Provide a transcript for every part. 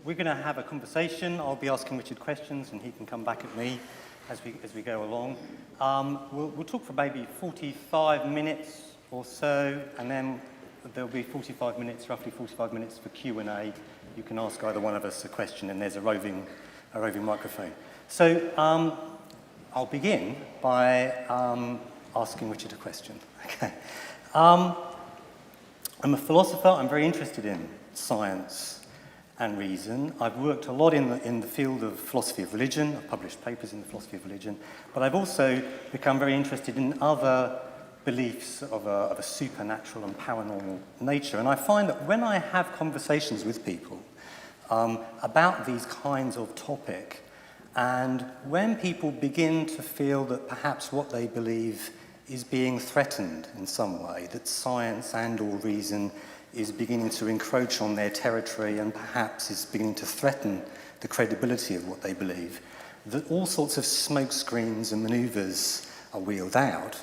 we're going to have a conversation. I'll be asking Richard questions, and he can come back at me as we go along. We'll talk for maybe 45 minutes or so, and then there'll be 45 minutes, roughly 45 minutes for Q&A. You can ask either one of us a question, and there's a roving microphone. So I'll begin by asking Richard a question. Okay. I'm a philosopher. I'm very interested in science and reason. I've worked a lot in the field of philosophy of religion. I've published papers in the philosophy of religion. But I've also become very interested in other beliefs of a supernatural and paranormal nature. And I find that when I have conversations with people about these kinds of topic, and when people begin to feel that perhaps what they believe is being threatened in some way, that science and or reason is beginning to encroach on their territory and perhaps is beginning to threaten the credibility of what they believe, that all sorts of smoke screens and manoeuvres are wheeled out.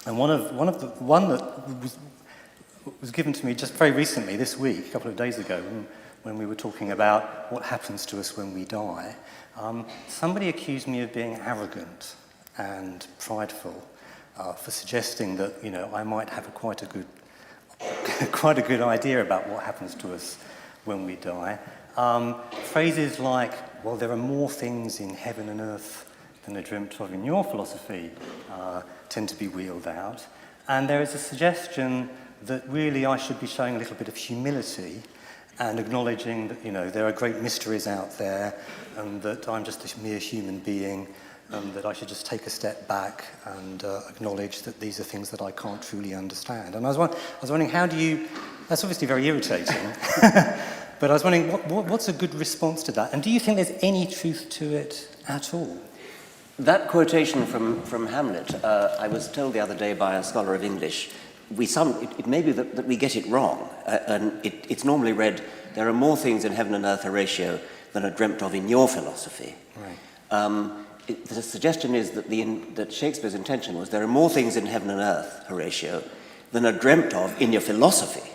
And one that was given to me just very recently, this week, a couple of days ago, when we were talking about what happens to us when we die, somebody accused me of being arrogant and prideful for suggesting that, you know, I might have quite a good idea about what happens to us when we die. Phrases like, well, there are more things in heaven and earth than are dreamt of in your philosophy tend to be wheeled out. And there is a suggestion that really I should be showing a little bit of humility and acknowledging that, you know, there are great mysteries out there and that I'm just a mere human being and that I should just take a step back and acknowledge that these are things that I can't truly understand. And I was wondering, how do you... That's obviously very irritating, but I was wondering, what's a good response to that? And do you think there's any truth to it at all? That quotation from Hamlet, I was told the other day by a scholar of English, it may be that we get it wrong, and it's normally read, there are more things in heaven and earth, Horatio, than are dreamt of in your philosophy. Right. The suggestion is that Shakespeare's intention was, there are more things in heaven and earth, Horatio, than are dreamt of in your philosophy,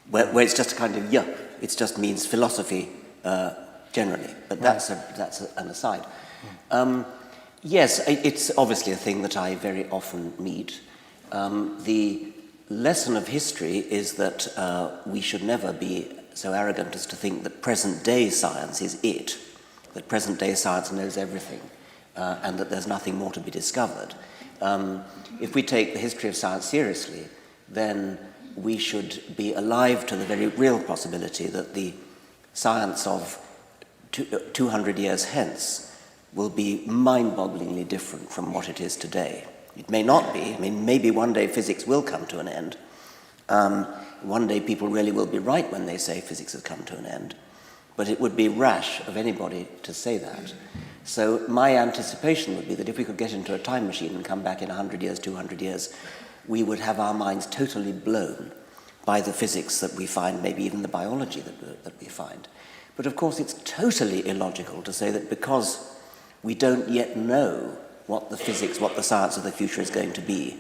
where it's just a kind of, it just means philosophy generally, but that's an aside. Yes, it's obviously a thing that I very often meet. The lesson of history is that we should never be so arrogant as to think that present-day science is it, that present-day science knows everything, and that there's nothing more to be discovered. If we take the history of science seriously, then we should be alive to the very real possibility that the science of 200 years hence will be mind-bogglingly different from what it is today. It may not be. I mean, maybe one day physics will come to an end. One day people really will be right when they say physics has come to an end. But it would be rash of anybody to say that. So my anticipation would be that if we could get into a time machine and come back in 100 years, 200 years, we would have our minds totally blown by the physics that we find, maybe even the biology that we find. But of course, it's totally illogical to say that because we don't yet know what the physics, what the science of the future is going to be,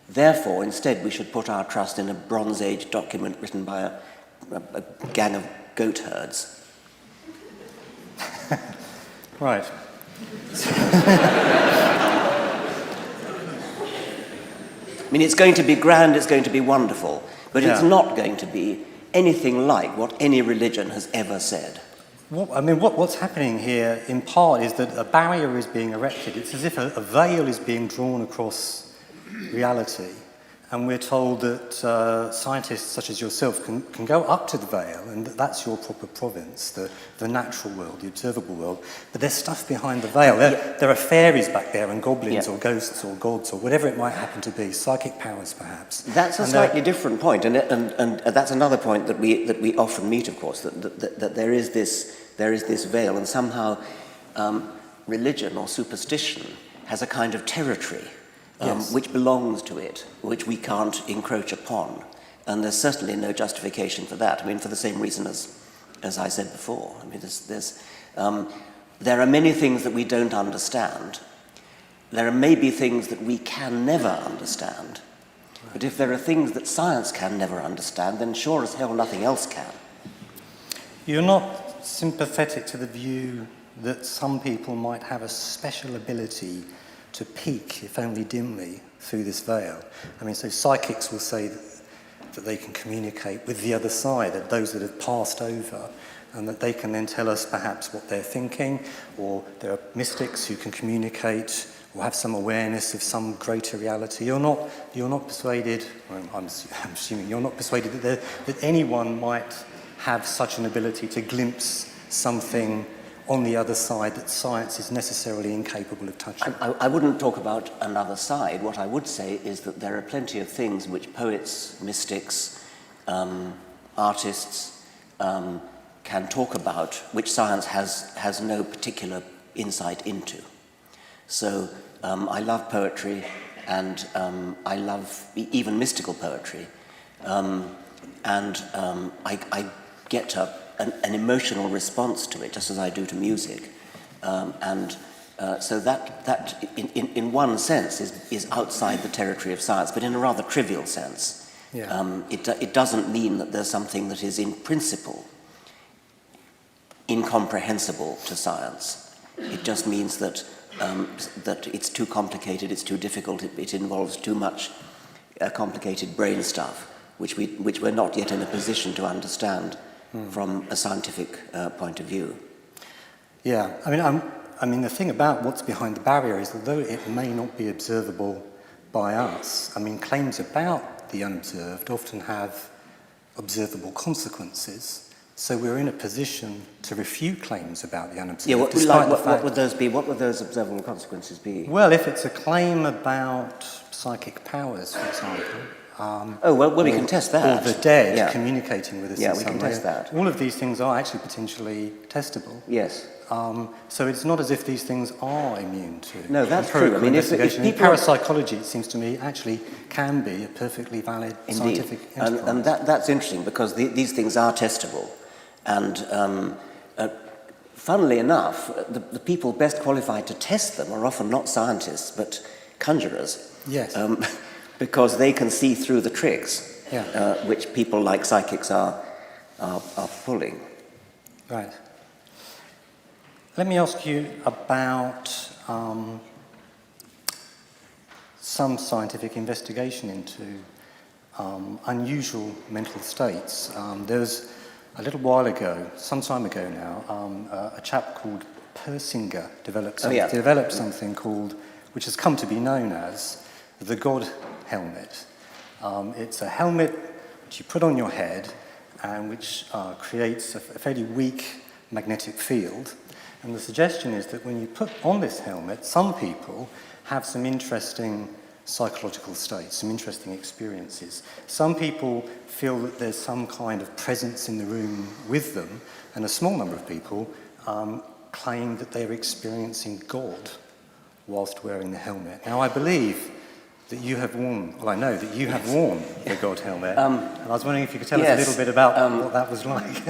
therefore, instead, we should put our trust in a Bronze Age document written by a gang of goat herds. Right. I mean, it's going to be grand, it's going to be wonderful, but it's not going to be anything like what any religion has ever said. What's happening here, in part, is that a barrier is being erected. It's as if a veil is being drawn across reality, and we're told that scientists such as yourself can go up to the veil, and that's your proper province, the natural world, the observable world. But there's stuff behind the veil. There are fairies back there, and goblins or ghosts or gods or whatever it might happen to be, psychic powers perhaps. That's a slightly different point, and that's another point that we often meet, of course, that there is this veil, and somehow religion or superstition has a kind of territory which belongs to it, which we can't encroach upon. And there's certainly no justification for that. I mean, for the same reason as I said before. I mean, there are many things that we don't understand. There are maybe things that we can never understand. But if there are things that science can never understand, then sure as hell nothing else can. You're not sympathetic to the view that some people might have a special ability to peek, if only dimly, through this veil. I mean, so psychics will say that they can communicate with the other side, that those that have passed over, and that they can then tell us perhaps what they're thinking, or there are mystics who can communicate or have some awareness of some greater reality. You're not persuaded, well, I'm assuming you're not persuaded that anyone might have such an ability to glimpse something on the other side that science is necessarily incapable of touching. I wouldn't talk about another side. What I would say is that there are plenty of things which poets, mystics, artists can talk about, which science has no particular insight into. So I love poetry, and I love even mystical poetry, and I get an emotional response to it, just as I do to music, so that in one sense is outside the territory of science, but in a rather trivial sense. Yeah. It doesn't mean that there's something that is in principle incomprehensible to science. It just means that it's too complicated, it's too difficult, it involves too much complicated brain stuff, which we're not yet in a position to understand from a scientific point of view. Yeah, I mean, the thing about what's behind the barrier is, although it may not be observable by us, I mean, claims about the unobserved often have observable consequences. So we're in a position to refute claims about the unobserved. Yeah, what would those be? What would those observable consequences be? Well, if it's a claim about psychic powers, for example. We can test that. Or the dead communicating with us in some way. Yeah, we can test that. All of these things are actually potentially testable. Yes. So it's not as if these things are immune to. No, that's true. I mean, if in parapsychology, it seems to me, actually can be a perfectly valid scientific enterprise. And that's interesting, because these things are testable. And funnily enough, the people best qualified to test them are often not scientists, but conjurers. Yes. Because they can see through the tricks, which people like psychics are pulling. Right. Let me ask you about some scientific investigation into unusual mental states. There's a little while ago, some time ago now, a chap called Persinger developed something called, which has come to be known as the God helmet. It's a helmet which you put on your head and which creates a fairly weak magnetic field. And the suggestion is that when you put on this helmet, some people have some interesting psychological states, some interesting experiences. Some people feel that there's some kind of presence in the room with them, and a small number of people claim that they're experiencing God whilst wearing the helmet. Now, I believe that you have worn, well, I know that you have worn the God helmet, and I was wondering if you could tell us a little bit about what that was like.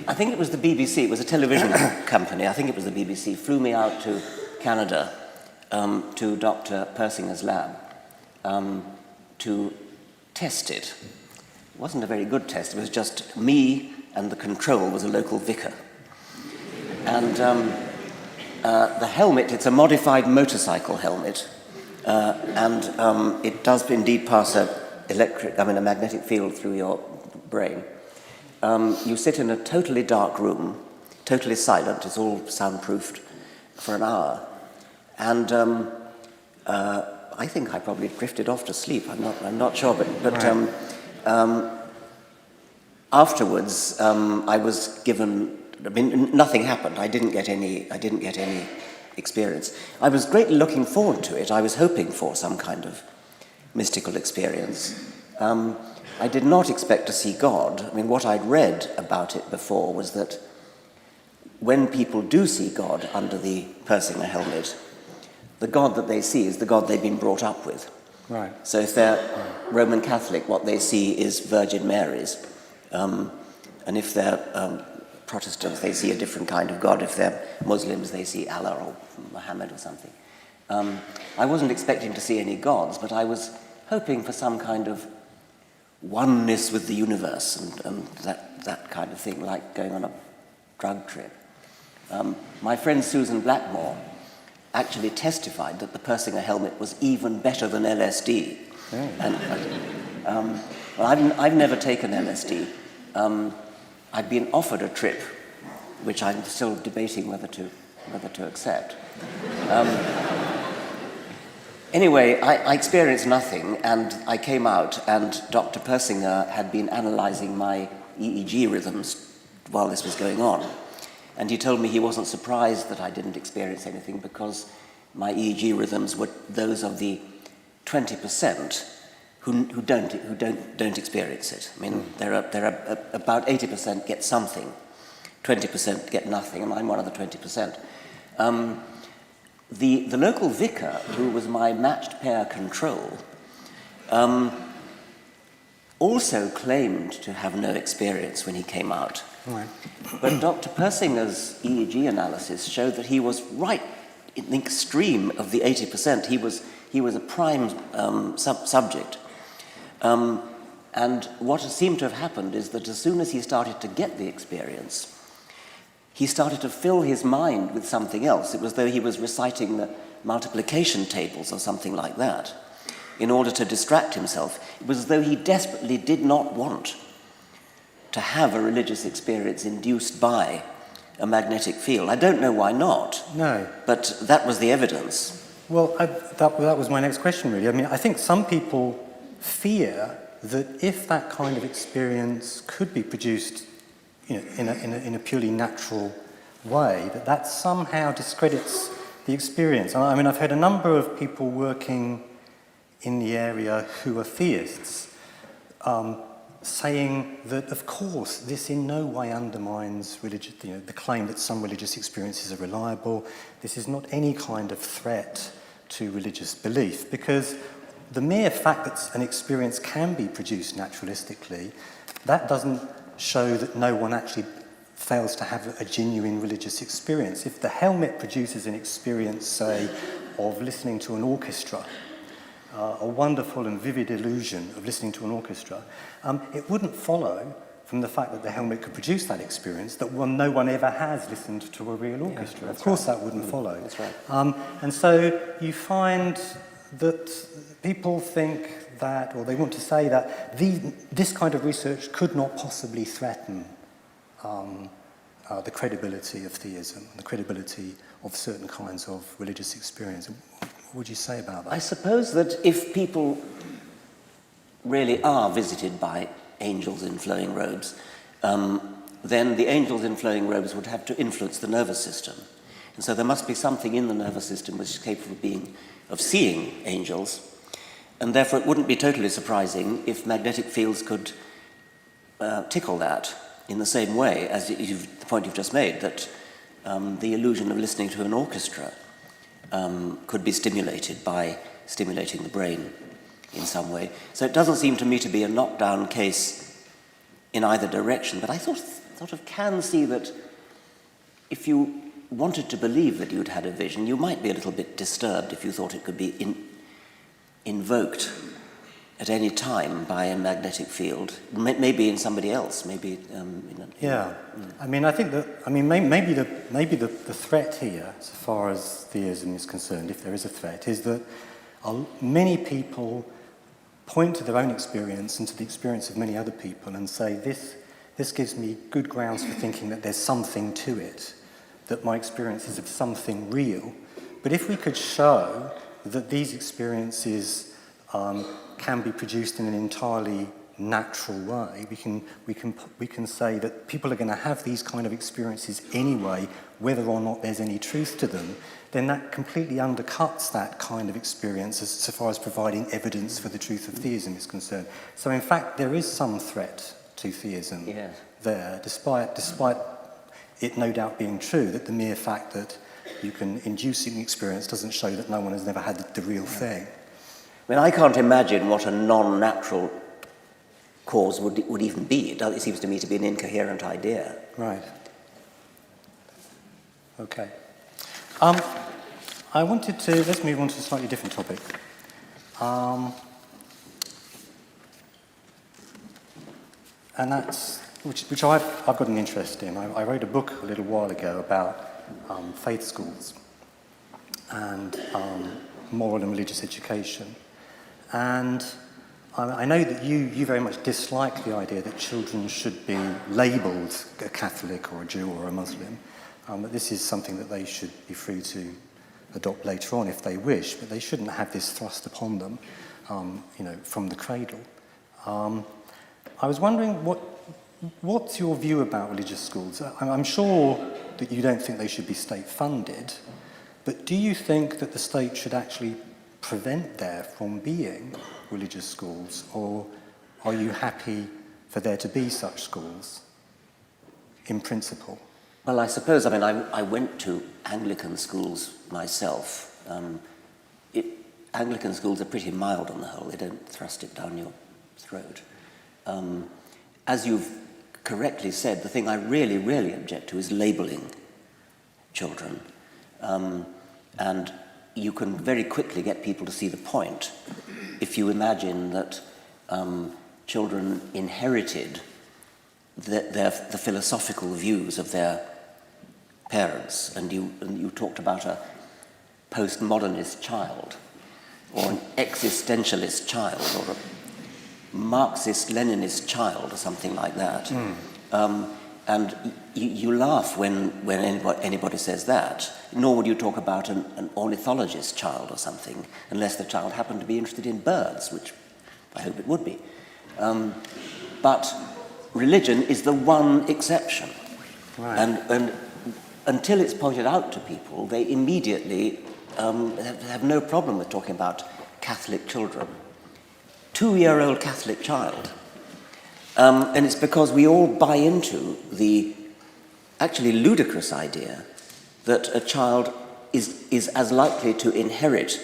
I think it was the BBC, it was a television company, I think it was the BBC, flew me out to Canada to Dr. Persinger's lab to test it. It wasn't a very good test, it was just me, and the control was a local vicar. And the helmet, it's a modified motorcycle helmet, and it does indeed pass a magnetic field through your brain. You sit in a totally dark room, totally silent, it's all soundproofed, for an hour. And I think I probably drifted off to sleep. I'm not sure, but right. Afterwards, I was given. I mean, nothing happened. I didn't get any experience. I was greatly looking forward to it. I was hoping for some kind of mystical experience. I did not expect to see God. I mean, what I'd read about it before was that when people do see God under the Persinger helmet, the God that they see is the God they've been brought up with. Right. So if they're Roman Catholic, what they see is Virgin Mary's. And if they're Protestants, they see a different kind of God. If they're Muslims, they see Allah or Muhammad or something. I wasn't expecting to see any gods, but I was hoping for some kind of oneness with the universe and that kind of thing, like going on a drug trip. My friend Susan Blackmore actually testified that the Persinger helmet was even better than LSD. Oh. And, well, I've never taken LSD. I've been offered a trip, which I'm still debating whether to accept. Anyway, I experienced nothing, and I came out, and Dr. Persinger had been analysing my EEG rhythms while this was going on. And he told me he wasn't surprised that I didn't experience anything because my EEG rhythms were those of the 20% who don't experience it. I mean, there are about 80% get something, 20% get nothing, and I'm one of the 20%. The local vicar, who was my matched pair control, also claimed to have no experience when he came out. Right. But Dr. Persinger's EEG analysis showed that he was right in the extreme of the 80%. He was a prime subject. And what seemed to have happened is that as soon as he started to get the experience, he started to fill his mind with something else. It was as though he was reciting the multiplication tables or something like that in order to distract himself. It was as though he desperately did not want to have a religious experience induced by a magnetic field. I don't know why not. No. But that was the evidence. Well, that was my next question, really. I mean, I think some people fear that if that kind of experience could be produced, in a purely natural way, that somehow discredits the experience. I mean, I've had a number of people working in the area who are theists saying that, of course, this in no way undermines the claim that some religious experiences are reliable. This is not any kind of threat to religious belief, because the mere fact that an experience can be produced naturalistically, that doesn't show that no one actually fails to have a genuine religious experience. If the helmet produces an experience, say, of listening to an orchestra, a wonderful and vivid illusion of listening to an orchestra, it wouldn't follow from the fact that the helmet could produce that experience that no one ever has listened to a real orchestra. Of course, that wouldn't follow. That's right. And so you find that people think that, or they want to say that this kind of research could not possibly threaten the credibility of theism, the credibility of certain kinds of religious experience. What would you say about that? I suppose that if people really are visited by angels in flowing robes, then the angels in flowing robes would have to influence the nervous system. And so there must be something in the nervous system which is capable of seeing angels, and therefore it wouldn't be totally surprising if magnetic fields could tickle that in the same way as the point you've just made, that the illusion of listening to an orchestra could be stimulated by stimulating the brain in some way. So it doesn't seem to me to be a knockdown case in either direction, but I sort of can see that if you wanted to believe that you'd had a vision, you might be a little bit disturbed if you thought it could be invoked at any time by a magnetic field, maybe in somebody else, maybe. I mean, I think that. I mean, maybe the threat here, so far as theism is concerned, if there is a threat, is that many people point to their own experience and to the experience of many other people and say, this gives me good grounds for thinking that there's something to it, that my experience is of something real. But if we could show that these experiences can be produced in an entirely natural way, we can say that people are going to have these kind of experiences anyway, whether or not there's any truth to them, then that completely undercuts that kind of experience so far as providing evidence for the truth of theism is concerned. So in fact, there is some threat to theism there, despite it no doubt being true that the mere fact that you can induce an experience doesn't show that no one has never had the real thing. I mean, I can't imagine what a non-natural cause would even be. It seems to me to be an incoherent idea. Right. Okay. Let's move on to a slightly different topic. And that's which I've got an interest in. I wrote a book a little while ago about faith schools and moral and religious education. And I know that you very much dislike the idea that children should be labelled a Catholic or a Jew or a Muslim, that this is something that they should be free to adopt later on if they wish, but they shouldn't have this thrust upon them, from the cradle. I was wondering, what's your view about religious schools? I'm sure that you don't think they should be state-funded, but do you think that the state should actually prevent there from being religious schools, or are you happy for there to be such schools, in principle? Well, I suppose, I went to Anglican schools myself. Anglican schools are pretty mild on the whole. They don't thrust it down your throat. As you've correctly said, the thing I really, really object to is labelling children. And you can very quickly get people to see the point if you imagine that children inherited the philosophical views of their parents, and you talked about a postmodernist child, or an existentialist child, or a Marxist-Leninist child, or something like that. And you laugh when anybody says that, nor would you talk about an ornithologist child or something, unless the child happened to be interested in birds, which I hope it would be. But religion is the one exception. Right. And until it's pointed out to people, they immediately have no problem with talking about Catholic children. 2-year-old Catholic child. And it's because we all buy into the actually ludicrous idea that a child is as likely to inherit,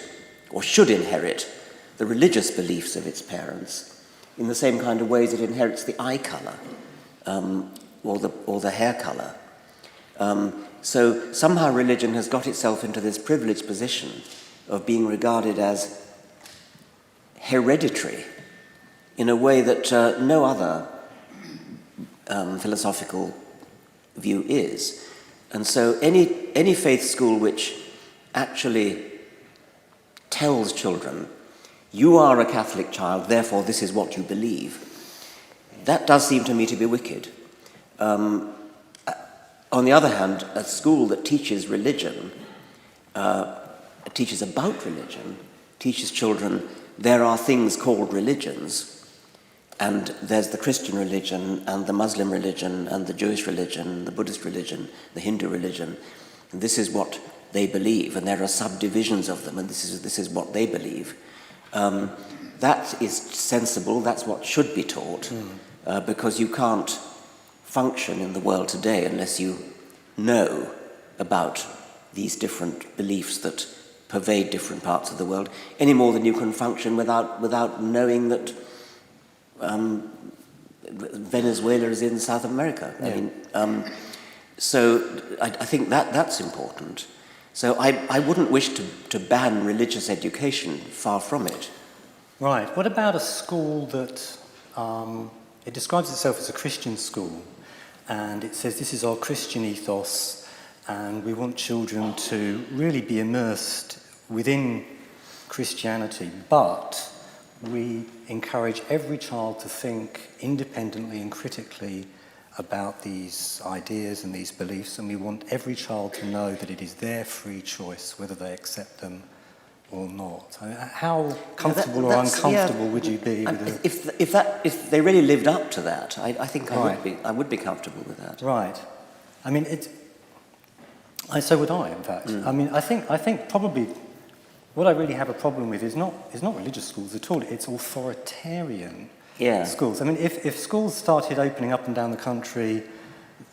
or should inherit, the religious beliefs of its parents in the same kind of ways it inherits the eye colour or the hair colour. So somehow religion has got itself into this privileged position of being regarded as hereditary in a way that no other philosophical view is. And so any faith school which actually tells children, you are a Catholic child, therefore this is what you believe, that does seem to me to be wicked. On the other hand, a school that teaches religion, teaches about religion, teaches children there are things called religions, and there's the Christian religion, and the Muslim religion, and the Jewish religion, the Buddhist religion, the Hindu religion, and this is what they believe, and there are subdivisions of them, and this is what they believe. That is sensible, that's what should be taught, because you can't function in the world today unless you know about these different beliefs that pervade different parts of the world, any more than you can function without knowing that Venezuela is in South America. Yeah. So I think that's important. So I wouldn't wish to ban religious education, far from it. Right. What about a school that it describes itself as a Christian school, and it says this is our Christian ethos, and we want children to really be immersed within Christianity, but we encourage every child to think independently and critically about these ideas and these beliefs, and we want every child to know that it is their free choice whether they accept them or not. How comfortable or uncomfortable would you be with if they really lived up to that, I think I would be comfortable with that. Right. I mean, so would I, in fact. I mean, I think probably what I really have a problem with is not religious schools at all. It's authoritarian schools. I mean, if schools started opening up and down the country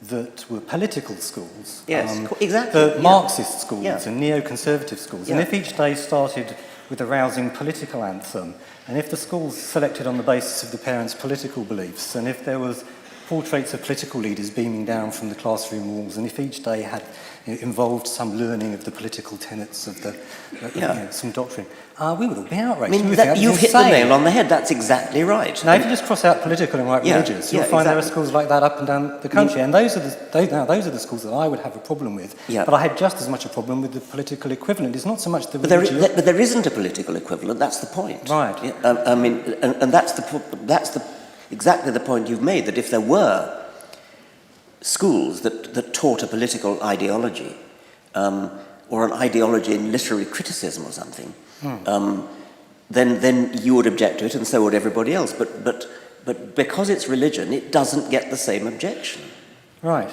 that were political schools, exactly, the Marxist schools and neoconservative schools, and if each day started with a rousing political anthem, and if the schools selected on the basis of the parents' political beliefs, and if there was portraits of political leaders beaming down from the classroom walls, and if each day had involved some learning of the political tenets of the some doctrine, we would all be outraged. I mean, you've hit the nail on the head. That's exactly right. Now, if you just cross out political and write religious, you'll find there are schools like that up and down the country, and those are the schools that I would have a problem with. Yeah. But I had just as much a problem with the political equivalent. It's not so much the religious. But there isn't a political equivalent. That's the point. Right. Yeah, I mean, and that's exactly the point you've made. That if there were schools that taught a political ideology, or an ideology in literary criticism or something, then you would object to it, and so would everybody else. But because it's religion, it doesn't get the same objection. Right.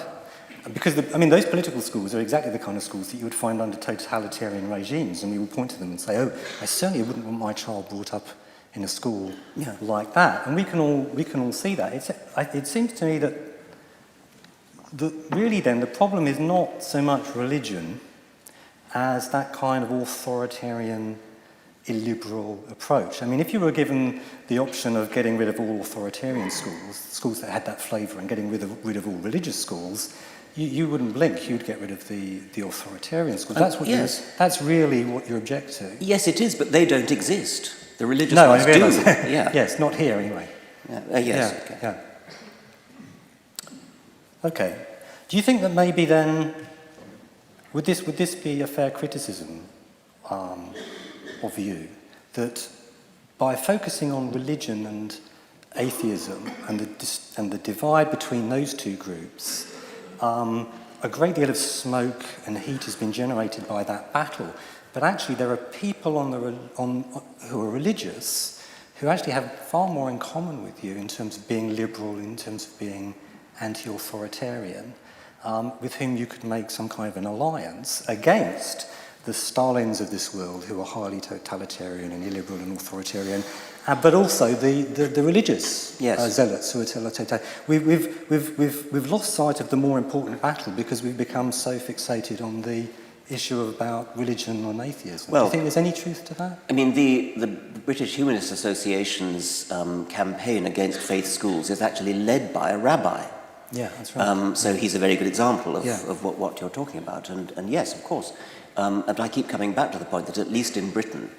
Because, those political schools are exactly the kind of schools that you would find under totalitarian regimes, and we would point to them and say, oh, I certainly wouldn't want my child brought up in a school like that. And we can all see that. It seems to me that really then the problem is not so much religion as that kind of authoritarian, illiberal approach. I mean, if you were given the option of getting rid of all authoritarian schools that had that flavour, and getting rid of all religious schools, you wouldn't blink. You'd get rid of the authoritarian schools. That's really what you object to. Yes, it is, but they don't exist. The religious ones do. Yes, not here anyway. Yes. Yeah. Okay. Do you think that maybe then would this be a fair criticism of you, that by focusing on religion and atheism and the divide between those two groups, a great deal of smoke and heat has been generated by that battle? But actually, there are people who are religious who actually have far more in common with you in terms of being liberal, in terms of being anti-authoritarian, with whom you could make some kind of an alliance against the Stalins of this world, who are highly totalitarian and illiberal and authoritarian, but also the religious zealots who are totalitarian. We've lost sight of the more important battle because we've become so fixated on the issue about religion and atheism. Do you think there's any truth to that? I mean, the British Humanist Association's campaign against faith schools is actually led by a rabbi. Yeah, that's right. So he's a very good example of what you're talking about. And yes, of course. And I keep coming back to the point that at least in Britain,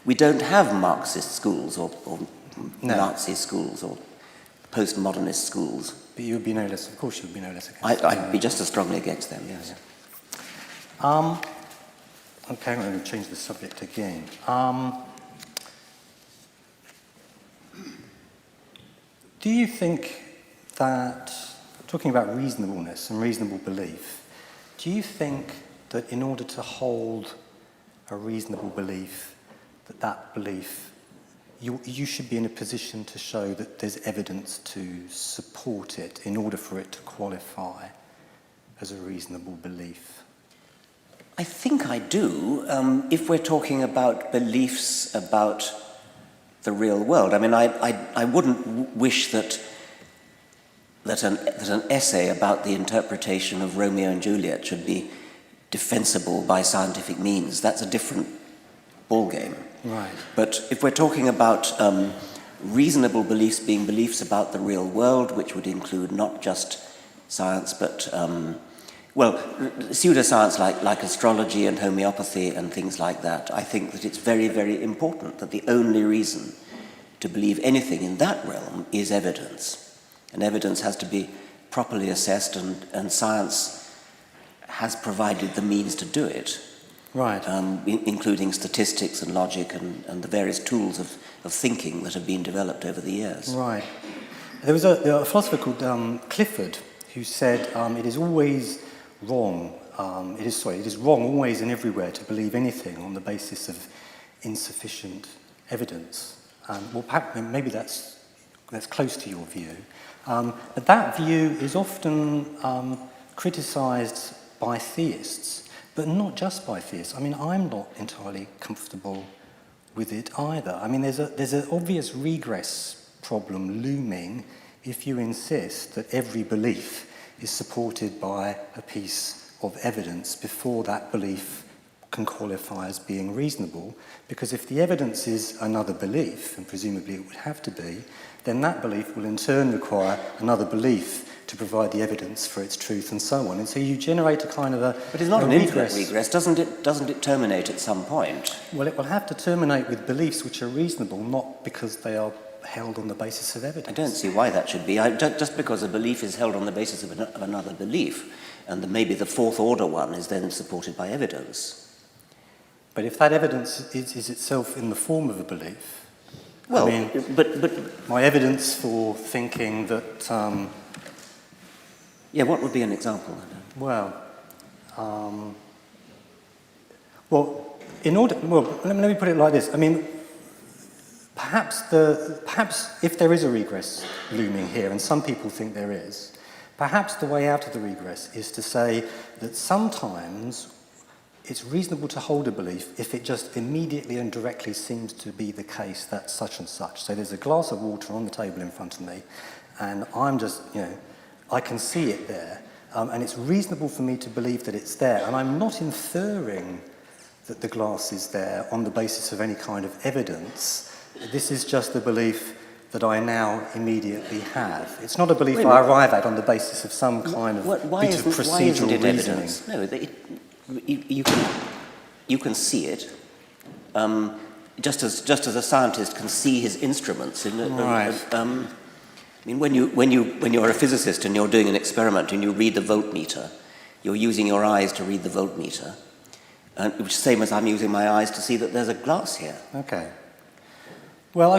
we don't have Marxist schools or Nazi schools or postmodernist schools. But you would be no less, of course you would be no less against them. I'd be just as strongly against them, yes. Okay, I'm going to change the subject again. Do you think that, talking about reasonableness and reasonable belief, do you think that in order to hold a reasonable belief, that belief, you should be in a position to show that there's evidence to support it in order for it to qualify as a reasonable belief? I think I do, if we're talking about beliefs about the real world. I mean, I wouldn't wish that an essay about the interpretation of Romeo and Juliet should be defensible by scientific means. That's a different ballgame. Right. But if we're talking about reasonable beliefs being beliefs about the real world, which would include not just science, but pseudoscience like astrology and homeopathy and things like that, I think that it's very, very important that the only reason to believe anything in that realm is evidence. And evidence has to be properly assessed, and science has provided the means to do it. Right. Including statistics and logic and the various tools of thinking that have been developed over the years. Right. There was a philosopher called Clifford who said it is always wrong. It is wrong always and everywhere to believe anything on the basis of insufficient evidence. Maybe that's close to your view. But that view is often criticised by theists, but not just by theists. I mean, I'm not entirely comfortable with it either. I mean, there's an obvious regress problem looming if you insist that every belief is supported by a piece of evidence before that belief can qualify as being reasonable, because if the evidence is another belief, and presumably it would have to be, then that belief will in turn require another belief to provide the evidence for its truth and so on. And so you generate a kind of a But it's not a an infinite regress, doesn't it terminate at some point? Well, it will have to terminate with beliefs which are reasonable, not because they are held on the basis of evidence. I don't see why that should be. Just because a belief is held on the basis of another belief, and maybe the fourth order one is then supported by evidence. But if that evidence is itself in the form of a belief, Well, I mean, but my evidence for thinking that, yeah, what would be an example? well, let me put it like this. I mean, perhaps if there is a regress looming here, and some people think there is, perhaps the way out of the regress is to say that sometimes it's reasonable to hold a belief if it just immediately and directly seems to be the case that such and such. So there's a glass of water on the table in front of me, and I'm just, I can see it there, and it's reasonable for me to believe that it's there, and I'm not inferring that the glass is there on the basis of any kind of evidence. This is just the belief that I now immediately have. It's not a belief I arrive at on the basis of some kind of bit of procedural reasoning. No, you can see it, just as a scientist can see his instruments. Right. I mean, when you're a physicist and you're doing an experiment and you read the voltmeter, you're using your eyes to read the voltmeter, which is the same as I'm using my eyes to see that there's a glass here. Okay. Well,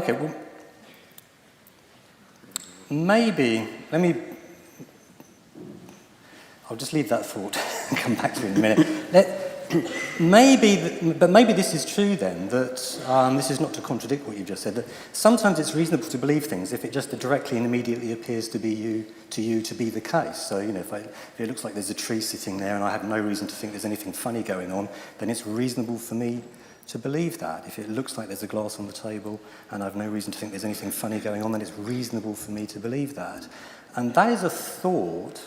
maybe, I'll just leave that thought and come back to it in a minute. Maybe this is true then, that this is not to contradict what you've just said, that sometimes it's reasonable to believe things if it just directly and immediately appears to be to be the case. So, if it looks like there's a tree sitting there and I have no reason to think there's anything funny going on, then it's reasonable for me to believe that. If it looks like there's a glass on the table and I have no reason to think there's anything funny going on, then it's reasonable for me to believe that. And that is a thought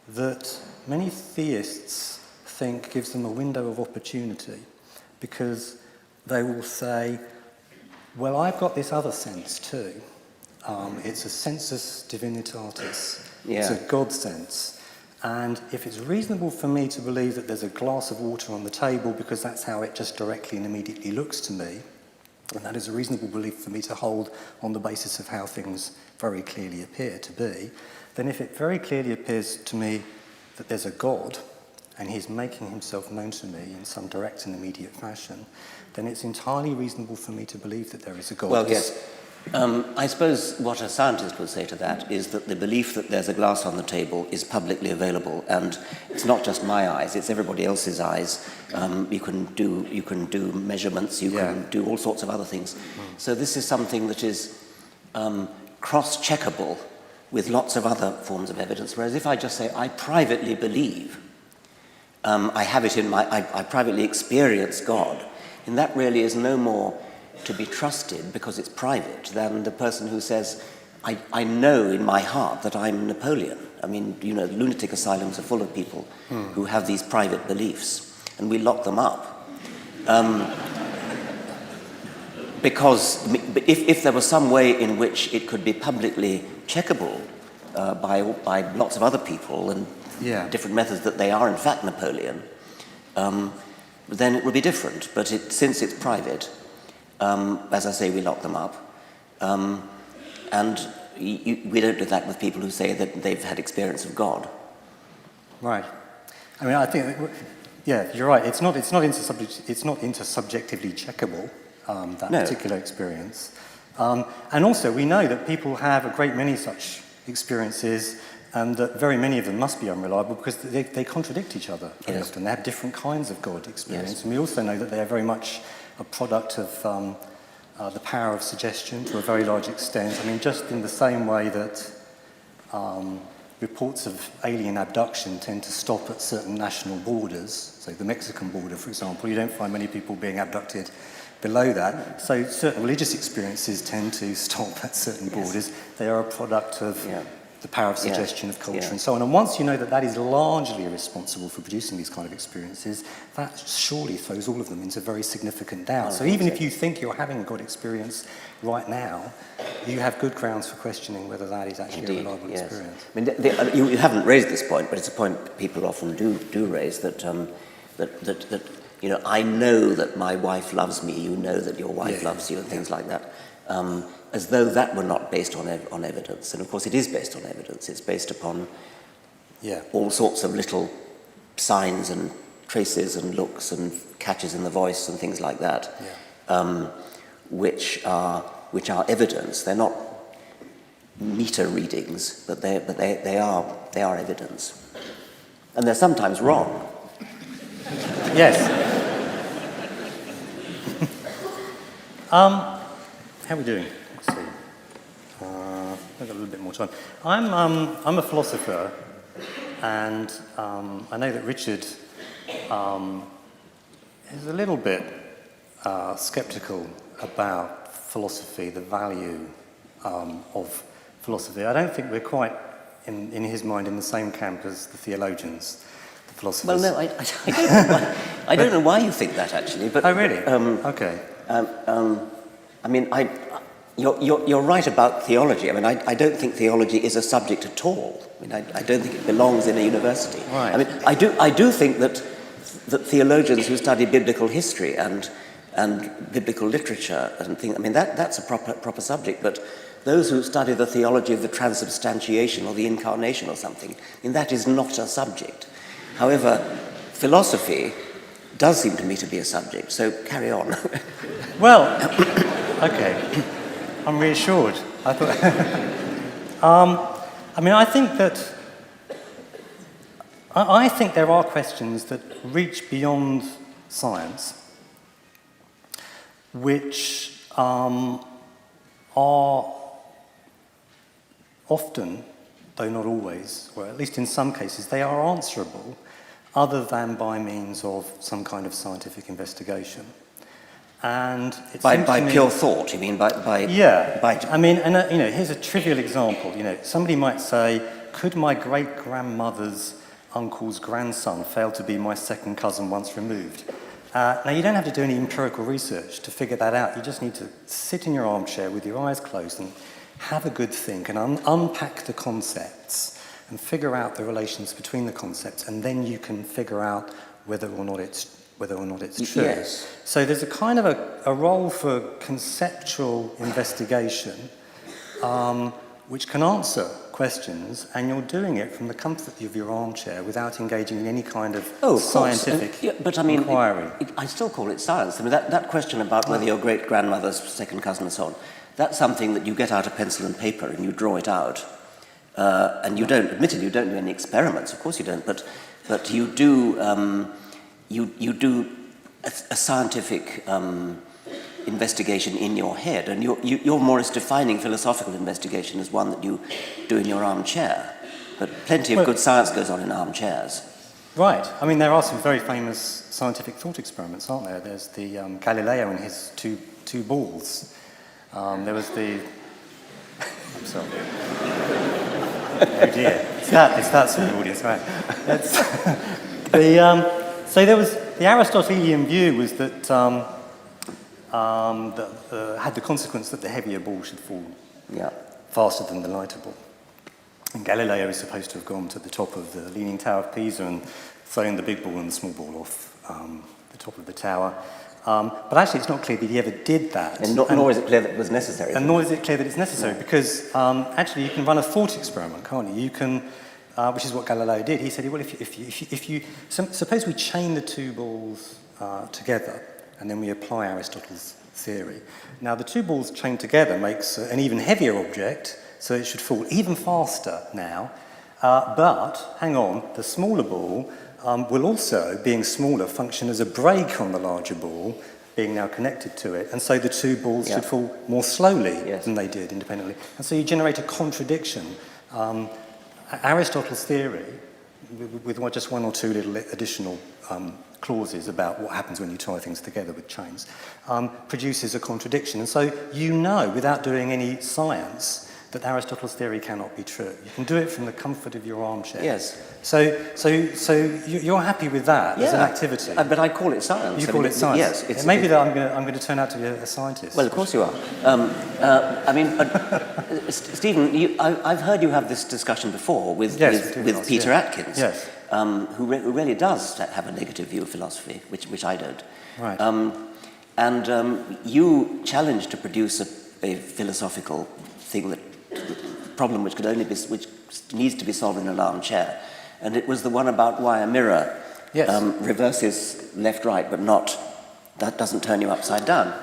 that many theists think gives them a window of opportunity, because they will say, well, I've got this other sense too. It's a sensus divinitatis. Yeah. It's a God sense. And if it's reasonable for me to believe that there's a glass of water on the table because that's how it just directly and immediately looks to me, and that is a reasonable belief for me to hold on the basis of how things very clearly appear to be, then if it very clearly appears to me that there's a God and he's making himself known to me in some direct and immediate fashion, then it's entirely reasonable for me to believe that there is a God. Well, yes. I suppose what a scientist would say to that is that the belief that there's a glass on the table is publicly available, and it's not just my eyes, it's everybody else's eyes. You can do measurements, you can do all sorts of other things. So this is something that is cross-checkable with lots of other forms of evidence, whereas if I just say, I privately believe, I have it in I privately experience God, and that really is no more to be trusted because it's private than the person who says, I know in my heart that I'm Napoleon. I mean, lunatic asylums are full of people who have these private beliefs, and we lock them up. Because if there was some way in which it could be publicly checkable by lots of other people and different methods that they are in fact Napoleon, then it would be different. But since it's private, as I say, we lock them up. And we don't do that with people who say that they've had experience of God. Right. I mean, I think, you're right. It's not intersubjectively checkable, that particular experience. And also, we know that people have a great many such experiences, and that very many of them must be unreliable because they contradict each other very often. They have different kinds of God experience. Yes. And we also know that they are very much a product of the power of suggestion to a very large extent. I mean, just in the same way that reports of alien abduction tend to stop at certain national borders, so the Mexican border, for example, you don't find many people being abducted below that. So certain religious experiences tend to stop at certain borders. They are a product of the power of suggestion, of culture, yeah. and so on. And once you know that that is largely responsible for producing these kind of experiences, that surely throws all of them into very significant doubt. So even if you think you're having a good experience right now, you have good grounds for questioning whether that is actually a reliable experience. I mean, you haven't raised this point, but it's a point people often do raise, that you know, I know that my wife loves me, you know that your wife loves you, and things like that. As though that were not based on evidence. And of course it is based on evidence. It's based upon all sorts of little signs and traces and looks and catches in the voice and things like that, which are evidence. They're not meter readings, but they are evidence. And they're sometimes wrong. Yes. How are we doing? Let's see. I've got a little bit more time. I'm a philosopher, and I know that Richard is a little bit sceptical about philosophy, the value of philosophy. I don't think we're quite, in his mind, in the same camp as the theologians, the philosophers. Well, no, I don't know why you think that, actually. But, oh, really? Okay. I mean, you're right about theology. I mean, I don't think theology is a subject at all. I mean, I don't think it belongs in a university. Right. I mean, I do think that theologians who study biblical history and biblical literature and things, I mean, that's a proper subject. But those who study the theology of the transubstantiation or the incarnation or something, I mean, that is not a subject. However, philosophy does seem to me to be a subject, so carry on. Well, okay, I'm reassured. I thought, I mean, I think there are questions that reach beyond science, which are often, though not always, or at least in some cases, they are answerable other than by means of some kind of scientific investigation. And it seems by to me, pure thought, you mean? Yeah. By I mean, and you know, here's a trivial example. You know, somebody might say, could my great-grandmother's uncle's grandson fail to be my second cousin once removed? Now, you don't have to do any empirical research to figure that out. You just need to sit in your armchair with your eyes closed and have a good think and unpack the concepts and figure out the relations between the concepts, and then you can figure out whether or not it's true. Yes. So there's a kind of a role for conceptual investigation, which can answer questions, and you're doing it from the comfort of your armchair without engaging in any kind of scientific inquiry. I still call it science. I mean, that question about whether your great-grandmother's second cousin and so on, that's something that you get out a pencil and paper and you draw it out. And you don't, admittedly, you don't do any experiments, of course you don't, but you do, you do a scientific investigation in your head, and you're more or less defining philosophical investigation as one that you do in your armchair. But plenty of good science goes on in armchairs. Right. I mean, there are some very famous scientific thought experiments, aren't there? There's the Galileo and his two balls. There was the... I'm sorry. Oh dear. It's that sort of audience, right? So there was... The Aristotelian view was that had the consequence that the heavier ball should fall faster than the lighter ball. And Galileo is supposed to have gone to the top of the Leaning Tower of Pisa and thrown the big ball and the small ball off the top of the tower. But actually it's not clear that he ever did that. And nor is it clear that it was necessary. And nor is it clear that it's necessary, because actually you can run a thought experiment, can't you? You can, which is what Galileo did. He said, well, if you suppose we chain the two balls together, and then we apply Aristotle's theory. Now, the two balls chained together makes an even heavier object, so it should fall even faster now. But, hang on, the smaller ball will also, being smaller, function as a brake on the larger ball, being now connected to it. And so the two balls should fall more slowly than they did independently. And so you generate a contradiction. Aristotle's theory, with just one or two little additional clauses about what happens when you tie things together with chains, produces a contradiction. And so you know, without doing any science, that Aristotle's theory cannot be true. You can do it from the comfort of your armchair. Yes. So you're happy with that as an activity? But I call it science. You call it science? Yes. It may be that I'm going to turn out to be a scientist. Well, of course you are. Stephen, I've heard you have this discussion before with Peter Atkins, yes. Who really does have a negative view of philosophy, which I don't. Right. You challenged to produce a philosophical thing problem which needs to be solved in an armchair, and it was the one about why a mirror reverses left-right, but that doesn't turn you upside down.